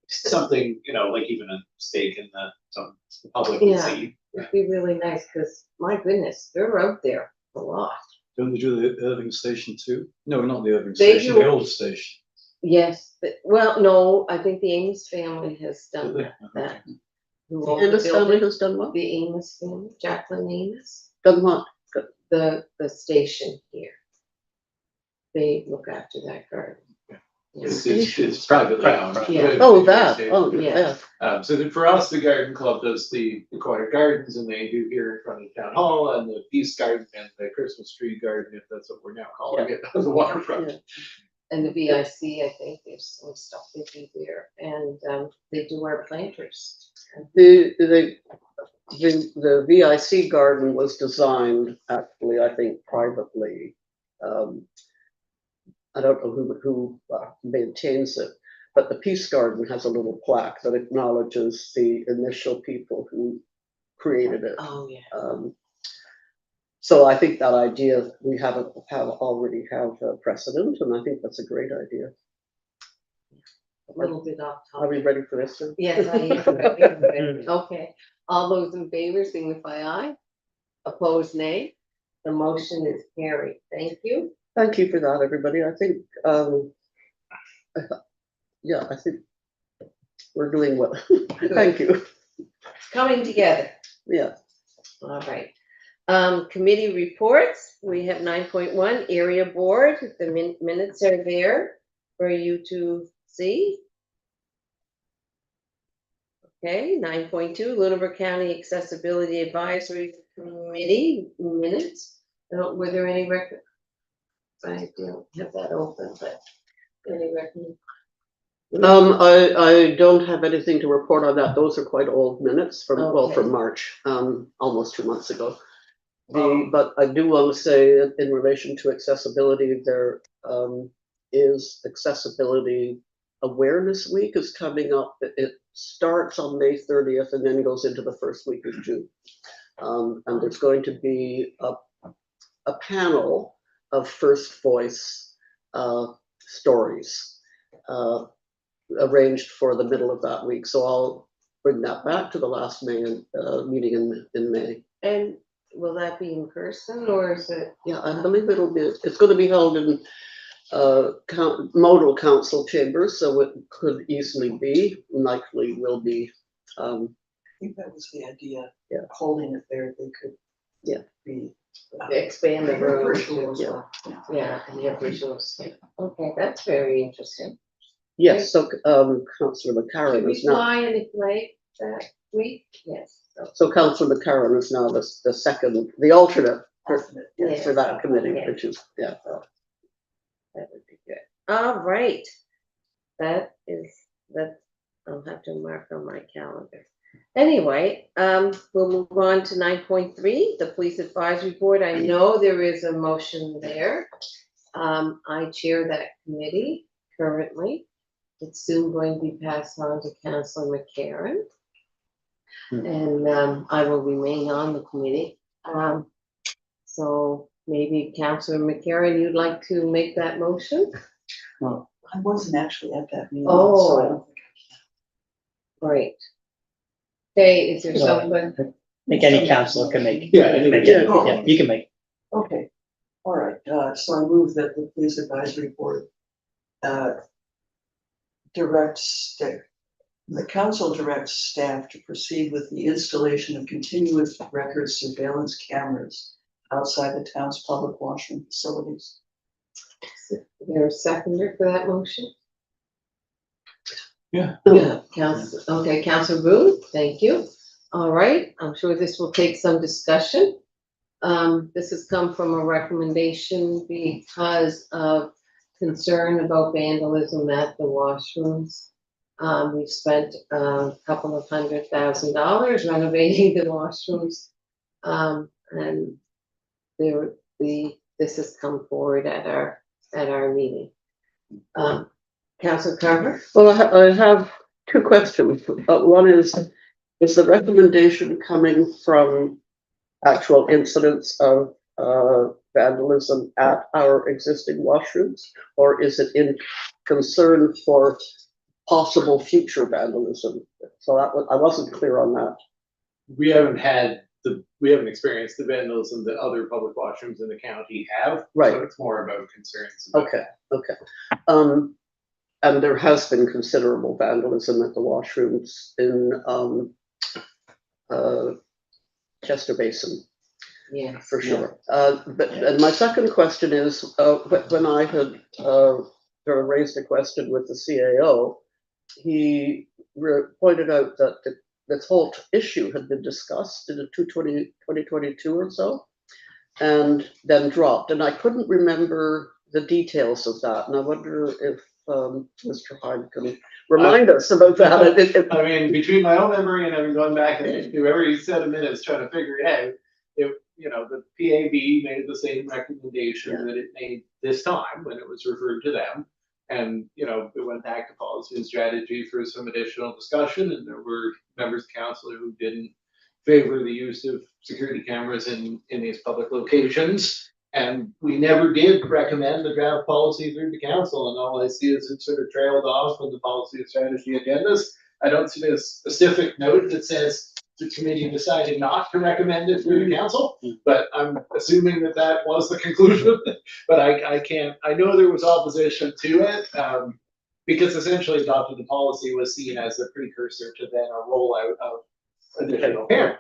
Something, like even a stake in some public can Yeah. see. It'd be really nice, because my goodness, they're out there a lot. Don't they do the Irving Station too? No, not the Irving They Station, do- the old station. Yes, but, well, no, I think the Amos family has done Did they? that. Who The owned the Ennis family building, has done what? the Amos family, Jacqueline Amos, Done what? the station here. They look after that garden. It's privately owned. Yeah. Oh, that, oh, Yeah. yeah. So that for us, the garden club does the aquatic gardens, and they do here in front of town hall, and the peace garden and the Christmas tree garden, if that's what we're now calling it, on the waterfront. Yeah. And the VIC, I think there's some stuff they do there, and they do our planters. The VIC garden was designed actually, I think privately. I don't know who maintains it, but the Peace Garden has a little plaque that acknowledges the initial people who created it. Oh, yeah. So I think that idea, we already have a precedent, and I think that's a great idea. A little bit off Are we topic. ready for this one? Yes, I am. Okay, all those in favor signify aye. Opposed, nay. The motion is carried. Thank you. Thank you for that, everybody. I think, yeah, I think we're doing well. Thank you. Coming together. Yeah. All right. Committee reports, we have 9.1 area board, the minutes are there for you to see. Okay, 9.2 Lunenburg County Accessibility Advisory Committee minutes. Were there any I don't have that open, but any recommend? I don't have anything to report on that. Those are quite old minutes from, well, Okay. from March, almost 2 months ago. But I do want to say in relation to accessibility, there is Accessibility Awareness Week is coming up. It starts on May 30th and then goes into the first week of June. And there's going to be a panel of first voice stories arranged for the middle of that week. So I'll bring that back to the last May meeting in May. And will that be in person or is it? Yeah, I believe it's going to be held in modal council chambers, so it could easily be, likely will be. I think that was the idea. Yeah. Holding it there, they could. Yeah. Be. Expand the room. Virtual as Yeah. well. Yeah, and the visuals. Okay, that's very interesting. Yes, so Councillor Should McCarron we is now, fly any flag that week? Yes. so Councillor McCarron is now the second, the alternate for Yes. that committee, Yeah. which is, yeah. That would be good. All right. That I'll have to mark on my calendar. Anyway, we'll move on to 9.3, the Police Advisory Board. I know there is a motion there. I chair that committee currently. It's soon going to be passed on to Councillor McCarron. And I will remain on the committee. So maybe Councillor McCarron, you'd like to make that motion? I wasn't actually at that meeting. Oh. So I don't think Great. Okay, is there No. someone? I think any councilor can make. Yeah, I think make we it. can. Yeah, you can make. Okay, all right, so I move that the police advisory board the council directs staff to proceed with the installation of continuous record surveillance cameras outside the town's public washroom facilities. Is there a seconder for that motion? Yeah. Yeah, Councillor Booth, thank you. All right, I'm sure this will take some discussion. This has come from a recommendation because of concern about vandalism at the washrooms. We've spent a couple of $100,000 renovating the washrooms. And this has come forward at our meeting. Councillor Carver? Well, I have two questions. One is the recommendation coming from actual incidents of vandalism at our existing washrooms? Or is it in concern for possible future vandalism? So that was, I wasn't clear on that. We haven't experienced the vandalism that other public washrooms in the county have. Right. So it's more about concerns. about- Okay. And there has been considerable vandalism at the washrooms in Chester Basin, Yeah. for sure. And my second question is, when I had sort of raised a question with the CAO, he pointed out that this whole issue had been discussed in the 2022 or so, and then dropped. And I couldn't remember the details of that. And I wonder if Mr. Hyde can remind us about that. I mean, between my own memory and having gone back and through every set of minutes trying to figure it out, the PAB made the same recommendation that it made this time when it was referred to them. And, it went back to policy and strategy for some additional discussion, and there were members of council who didn't favor the use of security cameras in these public locations. And we never did recommend the draft policy through the council, and all I see is it sort of trailed off in the policy and strategy agendas. I don't see a specific note that says the committee decided not to recommend it through the council, but I'm assuming that was the conclusion. But I know there was opposition to it, because essentially adopting the policy was seen as a precursor to then a rollout of additional cameras.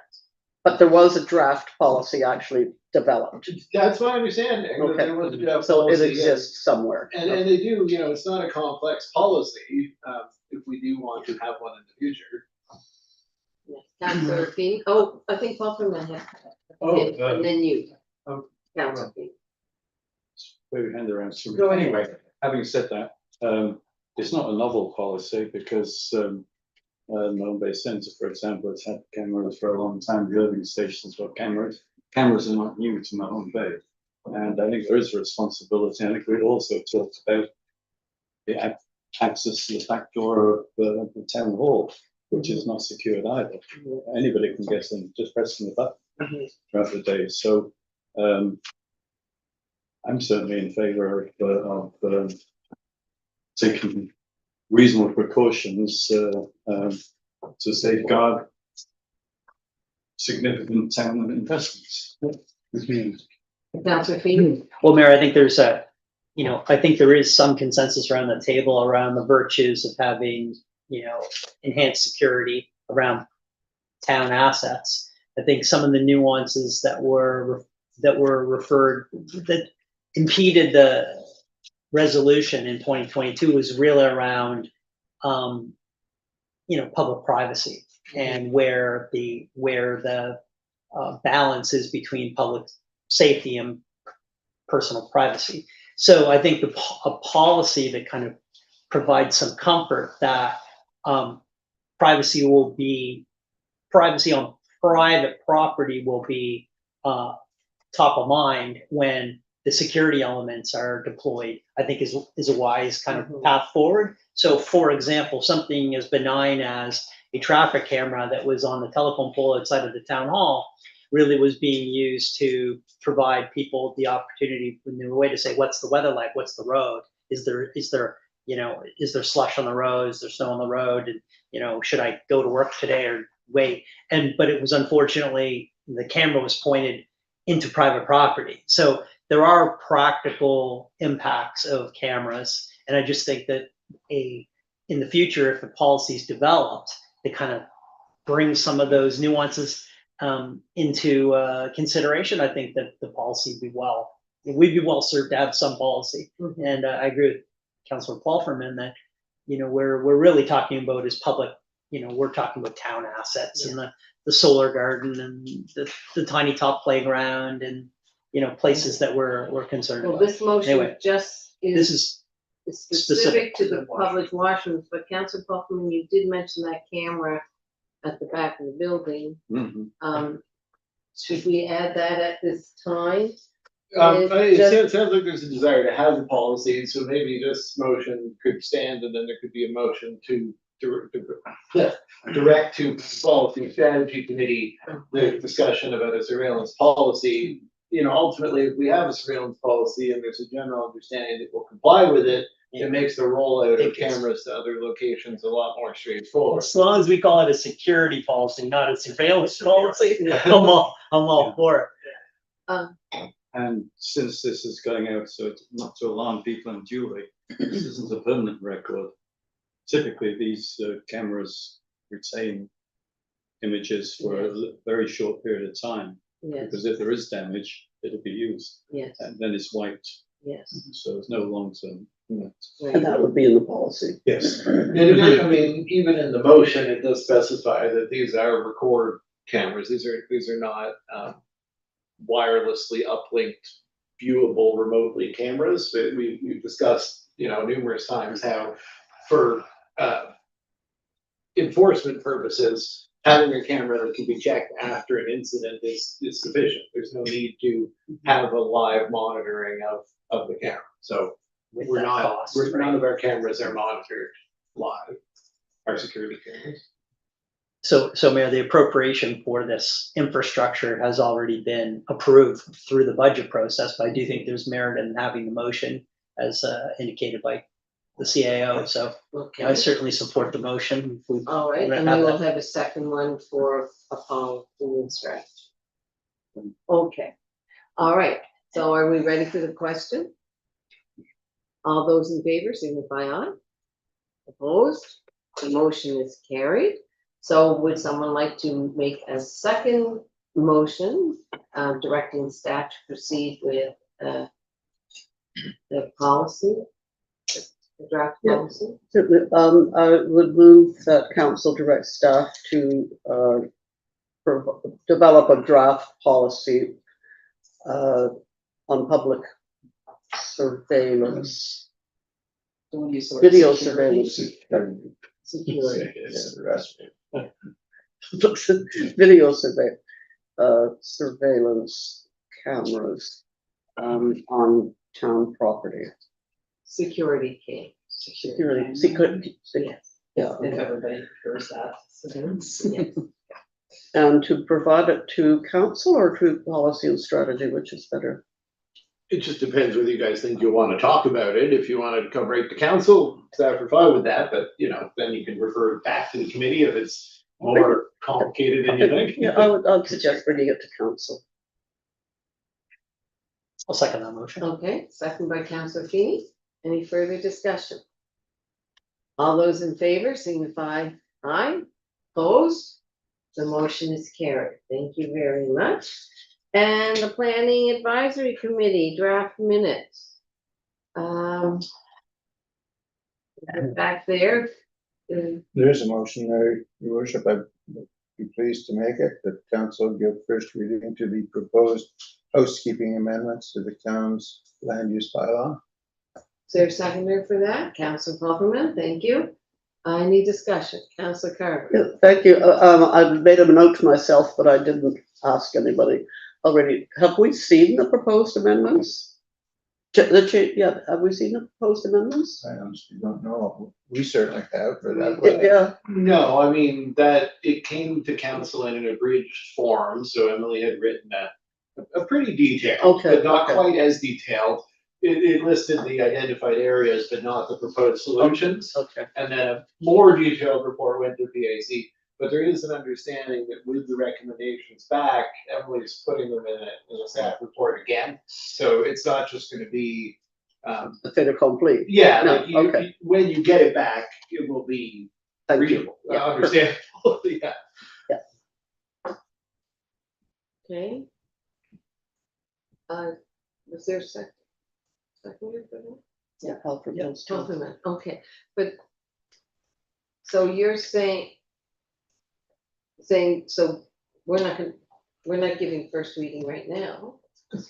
But there was a draft policy actually developed. That's my understanding. That Okay. there was a draft So it policy, exists somewhere. And they do, it's not a complex policy, if we do want to have one in the future. Councillor Finn, I think Paul from had. And then you. Councillor Finn. Wave your hand around. So Go ahead. anyway, having said that, it's not a novel policy because Malone Bay Centre, for example, has had cameras for a long time. The Irving stations got cameras. Cameras are not new to Malone Bay, and I think there is a responsibility. I think we also talked about the access to the back door of the town hall, which is not secured either. Anybody can get in just pressing the button throughout the day. So I'm certainly in favour of taking reasonable precautions to safeguard significant town investments. Councillor Finn. Well, Mayor, I think there's I think there is some consensus around the table around the virtues of having, enhanced security around town assets. I think some of the nuances that were referred, that impeded the resolution in 2022 was really around, public privacy and where the balance is between public safety and personal privacy. So I think a policy that kind of provides some comfort that privacy on private property will be top of mind when the security elements are deployed, I think is a wise kind of path forward. So for example, something as benign as a traffic camera that was on the telephone pole outside of the town hall really was being used to provide people the opportunity in a way to say, what's the weather like? What's the road? Is there slush on the road? Is there snow on the road? And, should I go to work today or wait? But it was unfortunately, the camera was pointed into private property. So there are practical impacts of cameras. And I just think that in the future, if the policy is developed, to kind of bring some of those nuances into consideration, I think that the policy we'd be well served to have some policy. And I agree with Councillor Paulferman that, we're really talking about is public, we're talking about town assets and the solar garden and the tiny top playground and, places that we're concerned Well, about. this motion Anyway, just This is is specific to the the public washrooms, but Councillor Paulson, you did mention that camera at the back of the building. Should we add that at this time? It sounds like there's a desire to have the policy, so maybe this motion could stand and then there could be a motion to direct to policy strategy committee, the discussion about a surveillance policy. You know, ultimately, if we have a surveillance policy and there's a general understanding that we'll comply with it, it makes the rollout of cameras to other locations a lot more straightforward. As long as we call it a security policy, not a surveillance policy, I'm all for it. And since this is going out, so it's not to alarm people unduly, this isn't a permanent record. Typically, these cameras retain images for a very short period of time, Yes, because if there is damage, it'll be used, yes, and then it's wiped, yes. so it's no long-term. And that would be in the policy. Yes. And it, I mean, even in the motion, it does specify that these are record cameras. These are not wirelessly uplinked, viewable remotely cameras. But we've discussed, you know, numerous times how for enforcement purposes, having a camera that can be checked after an incident is sufficient. There's no need to have a live monitoring of the camera. So With we're that not, cost, we're, right? none of our cameras are monitored live, our security cameras. So Mayor, the appropriation for this infrastructure has already been approved through the budget process, but I do think there's merit in having the motion as indicated by the CAO. So I Okay, certainly support the motion. If we- all right, and we will have a second one for a policy and strategy. Okay, all right, so are we ready for the question? All those in favor signify aye. Opposed, the motion is carried. So would someone like to make a second motion, directing staff to proceed with, the policy? The draft Yeah. policy? I would move that council direct staff to develop a draft policy on public surveillance, Don't use the word video security. surveillance. Security. Video surveillance cameras on town property. Security key. Security, Yes. yeah. If everybody prefers that. Yes. And to provide it to council or to policy and strategy, which is better? It just depends whether you guys think you want to talk about it. If you want to come right to council, staff are fine with that, but you know, then you can refer it back to the committee if it's more complicated than you think. Yeah, I'd suggest bringing it to council. I'll second that motion. Okay, second by Councillor Feeney. Any further discussion? All those in favor signify aye. Opposed? The motion is carried. Thank you very much. And the Planning Advisory Committee draft minutes. Back there. There's a motion there, your worship, I'd be pleased to make it, that council give first reading to the proposed housekeeping amendments to the town's land use bylaw. Is there a seconder for that? Councillor Pufferman, thank you. Any discussion? Councillor Carver? Yeah, thank you. I made a note to myself, but I didn't ask anybody already. Have we seen the proposed amendments? Yeah, have we seen the proposed amendments? I honestly don't know, we certainly have, but that was. Yeah, No, I mean, that it came to council in an abridged form, so Emily had written a pretty detailed, Okay, but not okay. quite as detailed. It listed the identified areas, but not the proposed solutions. okay. And then a more detailed report went to PAC. But there is an understanding that with the recommendations back, Emily's putting them in a staff report again. So it's not just gonna be, The fait accompli. yeah, No, like you, okay. when you get it back, it will be Thank you. readable, Yeah, understandable, yeah. Okay. Was there a second? Seconder for that? Yeah, Alfred Yeah, Johnson. Pufferman, okay, but. So you're saying, so we're not giving first reading right now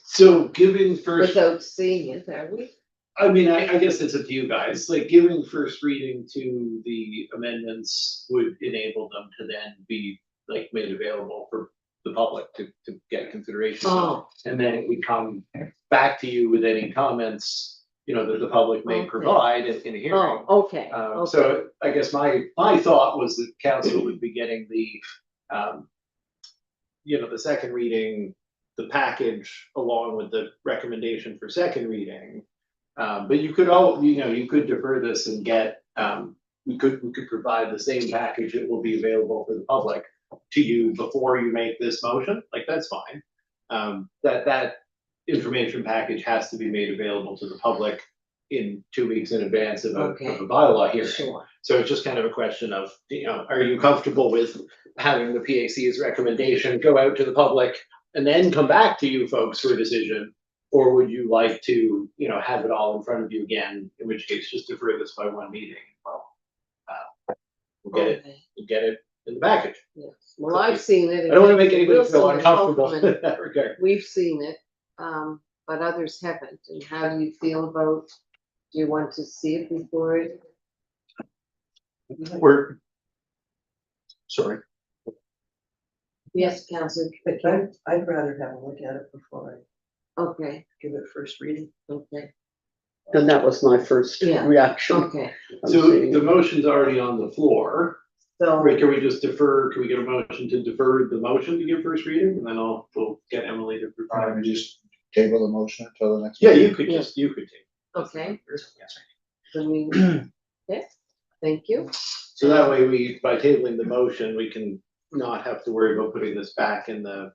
So giving first, without seeing it, are we? I mean, I guess it's up to you guys, like giving first reading to the amendments would enable them to then be like made available for the public to get consideration. Oh, And then we come back to you with any comments that the public may Okay. provide in a hearing. Oh, okay, okay. So I guess my thought was that council would be getting the second reading, the package along with the recommendation for second reading. But you could defer this and get, we could provide the same package that will be available for the public to you before you make this motion, like, that's fine. That information package has to be made available to the public in 2 weeks in advance of a bylaw hearing. Sure. So it's just kind of a question of, are you comfortable with having the PAC's recommendation go out to the public and then come back to you folks for a decision? Or would you like to, have it all in front of you again, in which case just defer this by one meeting? Well, we'll get it in the package. Yes, well, I've seen it. I don't want to make anybody feel Wilson and uncomfortable Hoffman, in that regard. We've seen it, but others haven't. And how do you feel about, do you want to see it before it? Sorry. Yes, Councillor. I'd rather have a look at it before Okay, I give it first reading. okay, And that was my first Yeah. reaction. okay. I'm So seeing the it. motion's already on the floor. So, Wait, can we just defer, can we get a motion to defer the motion to give first reading, and then we'll get Emily to provide. Just table the motion until the next. Yeah, meeting. you could take. okay. So we, okay, thank you. So that way by tabling the motion, we can not have to worry about putting this back in the,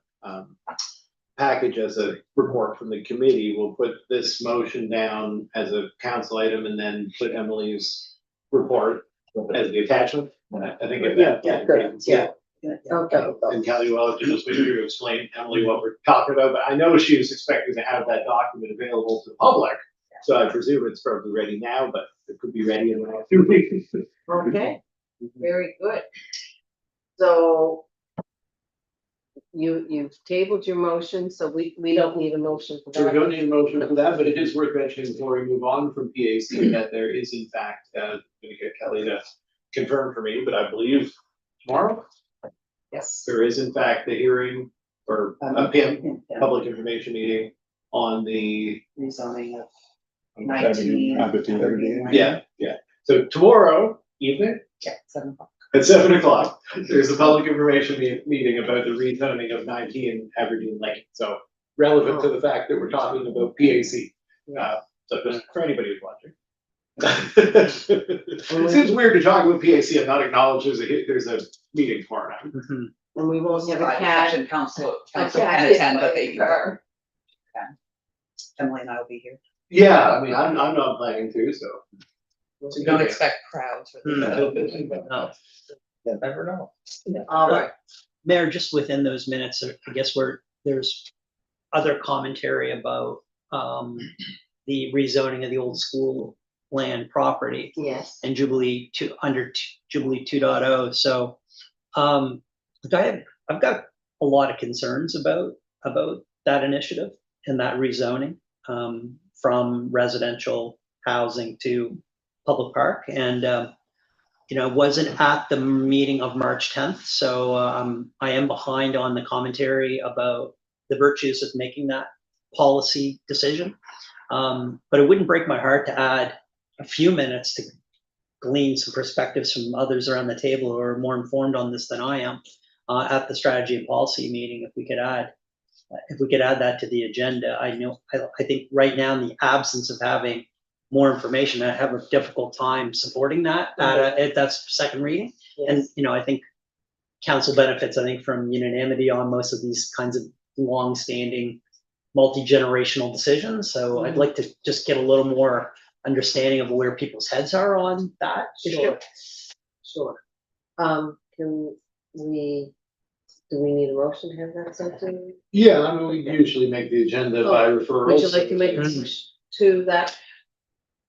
package as a report from the committee. We'll put this motion down as a council item and then put Emily's report as the attachment. I think. Yeah. Okay, And Kelly will have to just make sure to explain to Emily what we're talking about, but I know she was expecting to have that document available to the public. So I presume it's probably ready now, but it could be ready in the next 2 weeks. okay, very good. So you've tabled your motion, so we don't need a motion for So we that. don't need a motion for that, but it is worth mentioning before we move on from PAC that there is in fact, I'm gonna get Kelly to confirm for me, but I believe tomorrow, Yes. there is in fact the hearing or public information meeting on the, Rezoning of Aberdeen, 19. Aberdeen. yeah. So tomorrow evening, Yeah, 7 o'clock. at 7 o'clock, there's a public information meeting about the rezoning of 19 Aberdeen Lane. So relevant to the fact that we're talking about PAC. So just for anybody who's watching. It seems weird to talk about PAC and not acknowledge there's a meeting tomorrow night. And we won't have a Private cat. session, council cat can is attend, but by they car. Emily and I will be here. Yeah, I mean, I'm not planning to, so. So don't expect crowds for the. No. Never know. All right, Mayor, just within those minutes, I guess there's other commentary about the rezoning of the old school land property yes. and Jubilee under Jubilee 2.0. So I've got a lot of concerns about that initiative and that rezoning from residential housing to public park. And I wasn't at the meeting of March 10th, so I am behind on the commentary about the virtues of making that policy decision. But it wouldn't break my heart to add a few minutes to glean some perspectives from others around the table who are more informed on this than I am at the strategy and policy meeting. If we could add that to the agenda, I think right now in the absence of having more information, I have a difficult time supporting that at that second reading. And I think council benefits, from unanimity on most of these kinds of long-standing multi-generational decisions. So I'd like to just get a little more understanding of where people's heads are on that issue. Sure. Do we need a motion to have that something? Yeah, I mean, we usually make the agenda by referrals. Would you like to make a motion to that?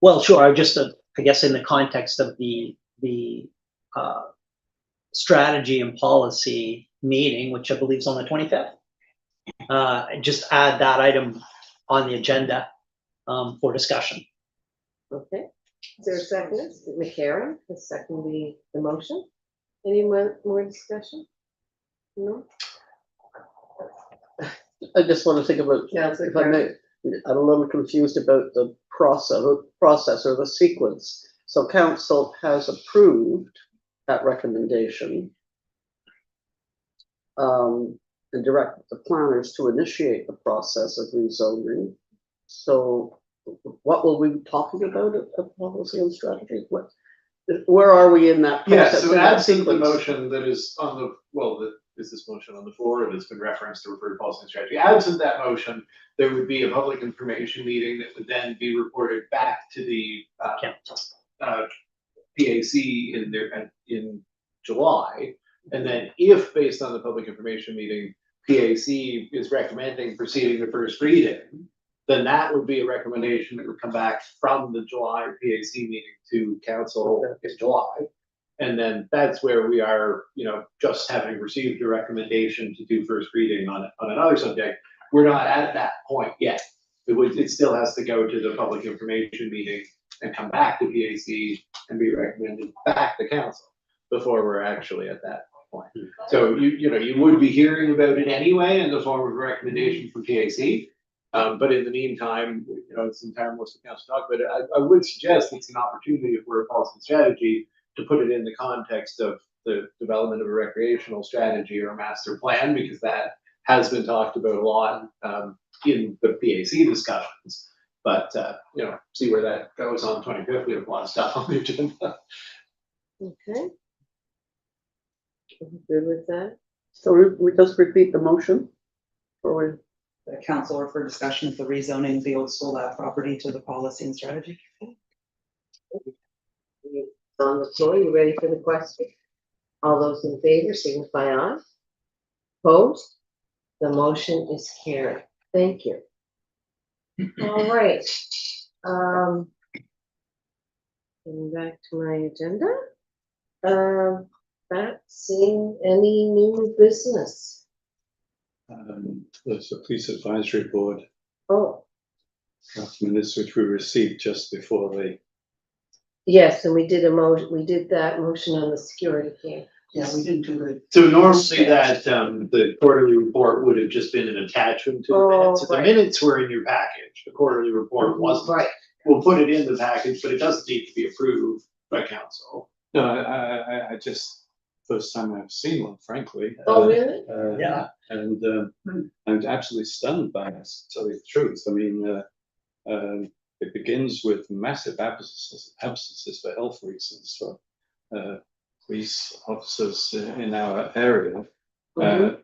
Well, sure. I just, I guess, in the context of the strategy and policy meeting, which I believe is on the 25th, just add that item on the agenda for discussion. Okay. Is there a second? McCarron has seconded the motion. Any more discussion? No? I just want to think about, Councillor if I may, I'm a little confused about the process or the sequence. So council has approved that recommendation. And directed the planners to initiate the process of rezoning. So what will we be talking about at policy and strategy? Where are we in that Yeah, process? so in that absent the sequence? motion that is on the, is this motion on the floor that's been referenced to refer to policy and strategy? Absent that motion, there would be a public information meeting that would then be reported back to the PAC in July. And then if, based on the public information meeting, PAC is recommending proceeding to first reading, then that would be a recommendation that would come back from the July PAC meeting to council in July. And then that's where we are, just having received a recommendation to do first reading on another subject. We're not at that point yet. It still has to go to the public information meeting and come back to PAC and be recommended back to council before we're actually at that point. So you would be hearing about it anyway in the form of a recommendation from PAC. But in the meantime, it's entirely what the council talk about it. I would suggest it's an opportunity if we're a policy and strategy to put it in the context of the development of a recreational strategy or a master plan, because that has been talked about a lot in the PAC discussions. But see where that goes on the 25th. We have a lot of stuff on the agenda. Okay. Good with that? So we just repeat the motion? Or The council for discussion of the rezoning of the old school lab property to the policy and strategy. On the floor, you ready for the question? All those in favor signify aye. Opposed? The motion is carried. Thank you. All right. Getting back to my agenda. Not seeing any new business. There's a police advisory board Oh, minutes which we received just before the. yes, and we did that motion on the security camp. Yeah, we didn't do it. So normally that the quarterly report would have just been an attachment to the minutes. If the right. minutes were in your package, the quarterly report wasn't. Right. We'll put it in the package, but it doesn't need to be approved by council. No, I just, first time I've seen one, frankly. Oh, really? Yeah. And I'm absolutely stunned by it, to tell you the truth. I mean, it begins with massive absences for health reasons for police officers in our area. But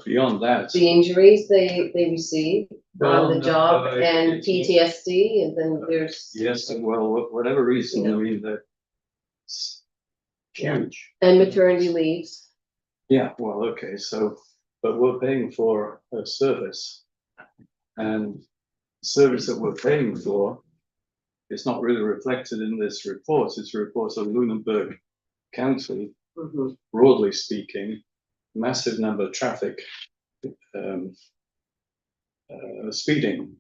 beyond that. The injuries they receive on the Well, job no, and PTSD, and then there's. Yes, well, whatever reason, I mean, that's huge. And maternity leaves. Yeah, well, okay, so, but we're paying for a service. And the service that we're paying for is not really reflected in this report. It's a report of Lunenburg County, broadly speaking, massive number of traffic speeding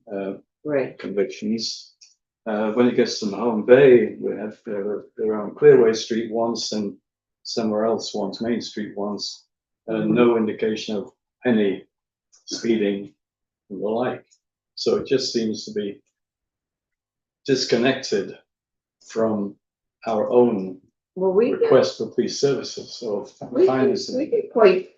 Right. convictions. When it gets to Mahone Bay, we had around Clearway Street once and somewhere else once, Main Street once, no indication of any speeding and the like. So it just seems to be disconnected from our own Well, we request for police services. So we get quite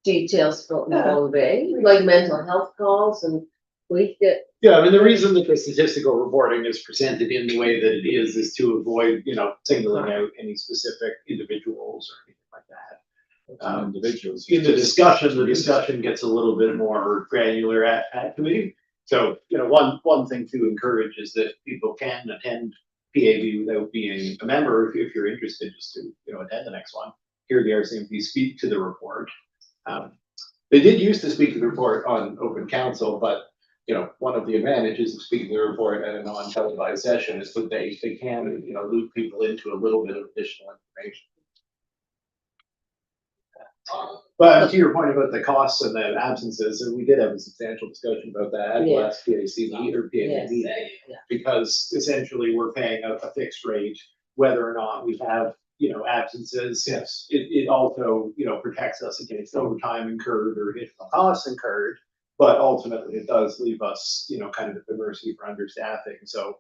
details from Malone Bay, like mental health calls, and we get. Yeah, I mean, the reason that the statistical reporting is presented in the way that it is to avoid, singling out any specific individuals or anything like that. individuals. In the discussion gets a little bit more granular at committee. So, one thing to encourage is that people can attend PAB without being a member if you're interested, just to, attend the next one. Hear the RCMP speak to the report. They did used to speak to the report on open council, but one of the advantages of speaking to the report at a non-televised session is that they can, loop people into a little bit of additional information. But to your point about the costs and the absences, and we did have a substantial discussion about that at the last PAC meeting or PAB meeting, because essentially we're paying a fixed rate, whether or not we have, absences. Yes. It also, protects us against overtime incurred or additional costs incurred. But ultimately, it does leave us, kind of at the mercy for understaffing. So,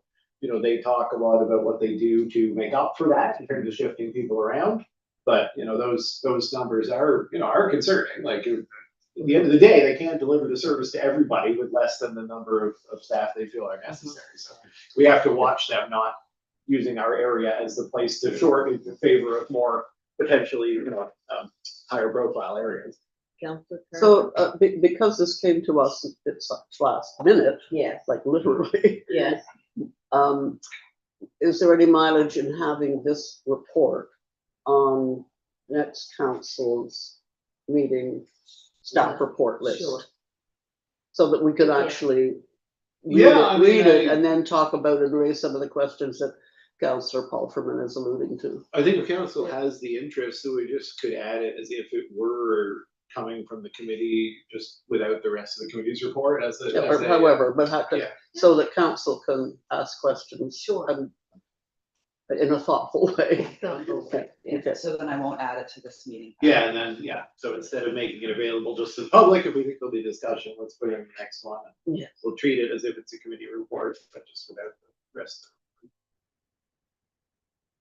they talk a lot about what they do to make up for that in terms of shifting people around. But, those numbers are concerning. Like, at the end of the day, they can't deliver the service to everybody with less than the number of staff they feel are necessary. So we have to watch them not using our area as the place to short in favor of more potentially, higher profile areas. Councillor Carver? So, because this came to us, it's last minute, Yes, like literally, yes. is there any mileage in having this report on next council's meeting staff report list? Sure. So that we could Yeah. actually Yeah, I mean, read it I- and then talk about it and raise some of the questions that Councillor Paul Ferman is alluding to. I think the council has the interest, so we just could add it as if it were coming from the committee, just without the rest of the committee's report as a. Or however, but Yeah. so that council can ask questions. Sure. and in a thoughtful way. Okay. Okay. So then I won't add it to this meeting. Yeah, and then, so instead of making it available just to the public, if we think there'll be discussion, let's put it in the next one. Yeah. We'll treat it as if it's a committee report, but just without the rest.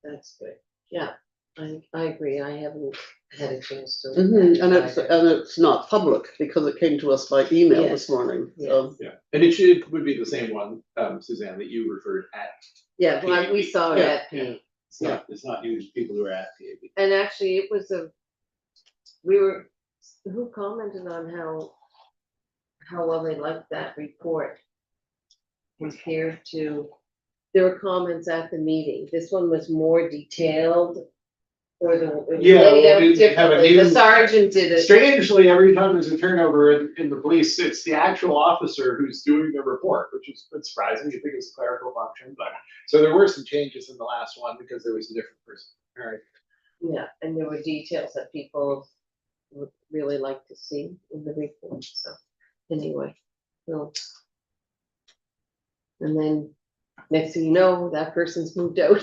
That's good. Yeah, I agree. I haven't had a chance to. And it's not public because it came to us by email Yes. this morning. Yes. So, Yeah, and would be the same one, Suzanne, that you referred at. Yeah, well, we saw it Yeah. at PAB. It's not you, people who are at PAB. And actually, it was who commented on how well they liked that report compared to, there were comments at the meeting. This one was more detailed. Or Yeah, well, laid out we have a differently. The new- sergeant did it. Strangely, every time there's a turnover in the police, it's the actual officer who's doing the report, which is a bit surprising. You think it's a clerical function, but so there were some changes in the last one because there was a different person. All right. Yeah, and there were details that people would really like to see in the report, so, anyway, so. And then, next thing you know, that person's moved out.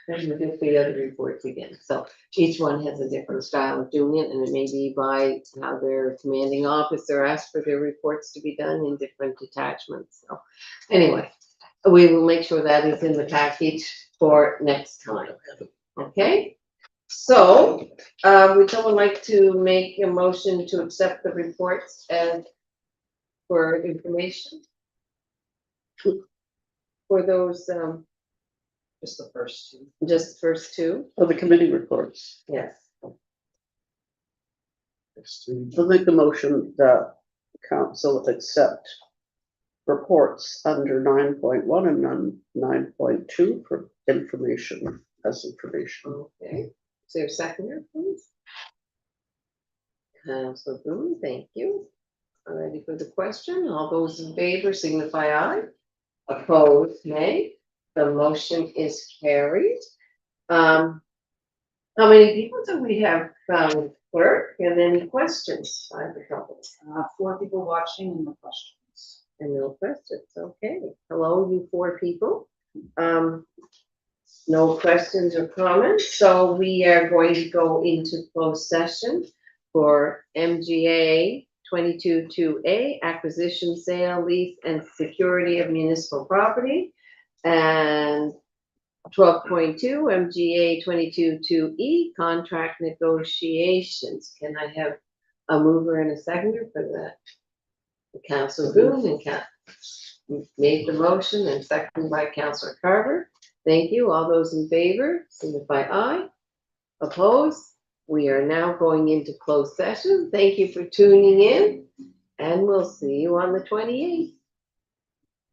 And we'll get the other reports again, so each one has a different style of doing it, and it may be by how their commanding officer asked for their reports to be done in different detachments, so. Anyway, we will make sure that is in the package for next time, okay? So, would someone like to make a motion to accept the reports as for information? For those, Just the first two. just first two, for the committee reports, yes. I'll make the motion that council accept reports under 9.1 and 9.2 for information, as information. Okay, is there a seconder, please? Councilor Boone, thank you. All ready for the question? All those in favor signify aye. Opposed, nay. The motion is carried. How many people do we have, clerk, and any questions? I have a couple. 4 people watching and no questions. And no questions, okay. Hello, you 4 people. No questions or comments, so we are going to go into closed session for MGA 22-2A, acquisition, sale, lease, and security of municipal property. And 12.2, MGA 22-2E, contract negotiations. Can I have a mover and a seconder for that? Councilor Boone and made the motion and seconded by Councilor Carver. Thank you. All those in favor signify aye. Opposed? We are now going into closed session. Thank you for tuning in, and we'll see you on the 28th.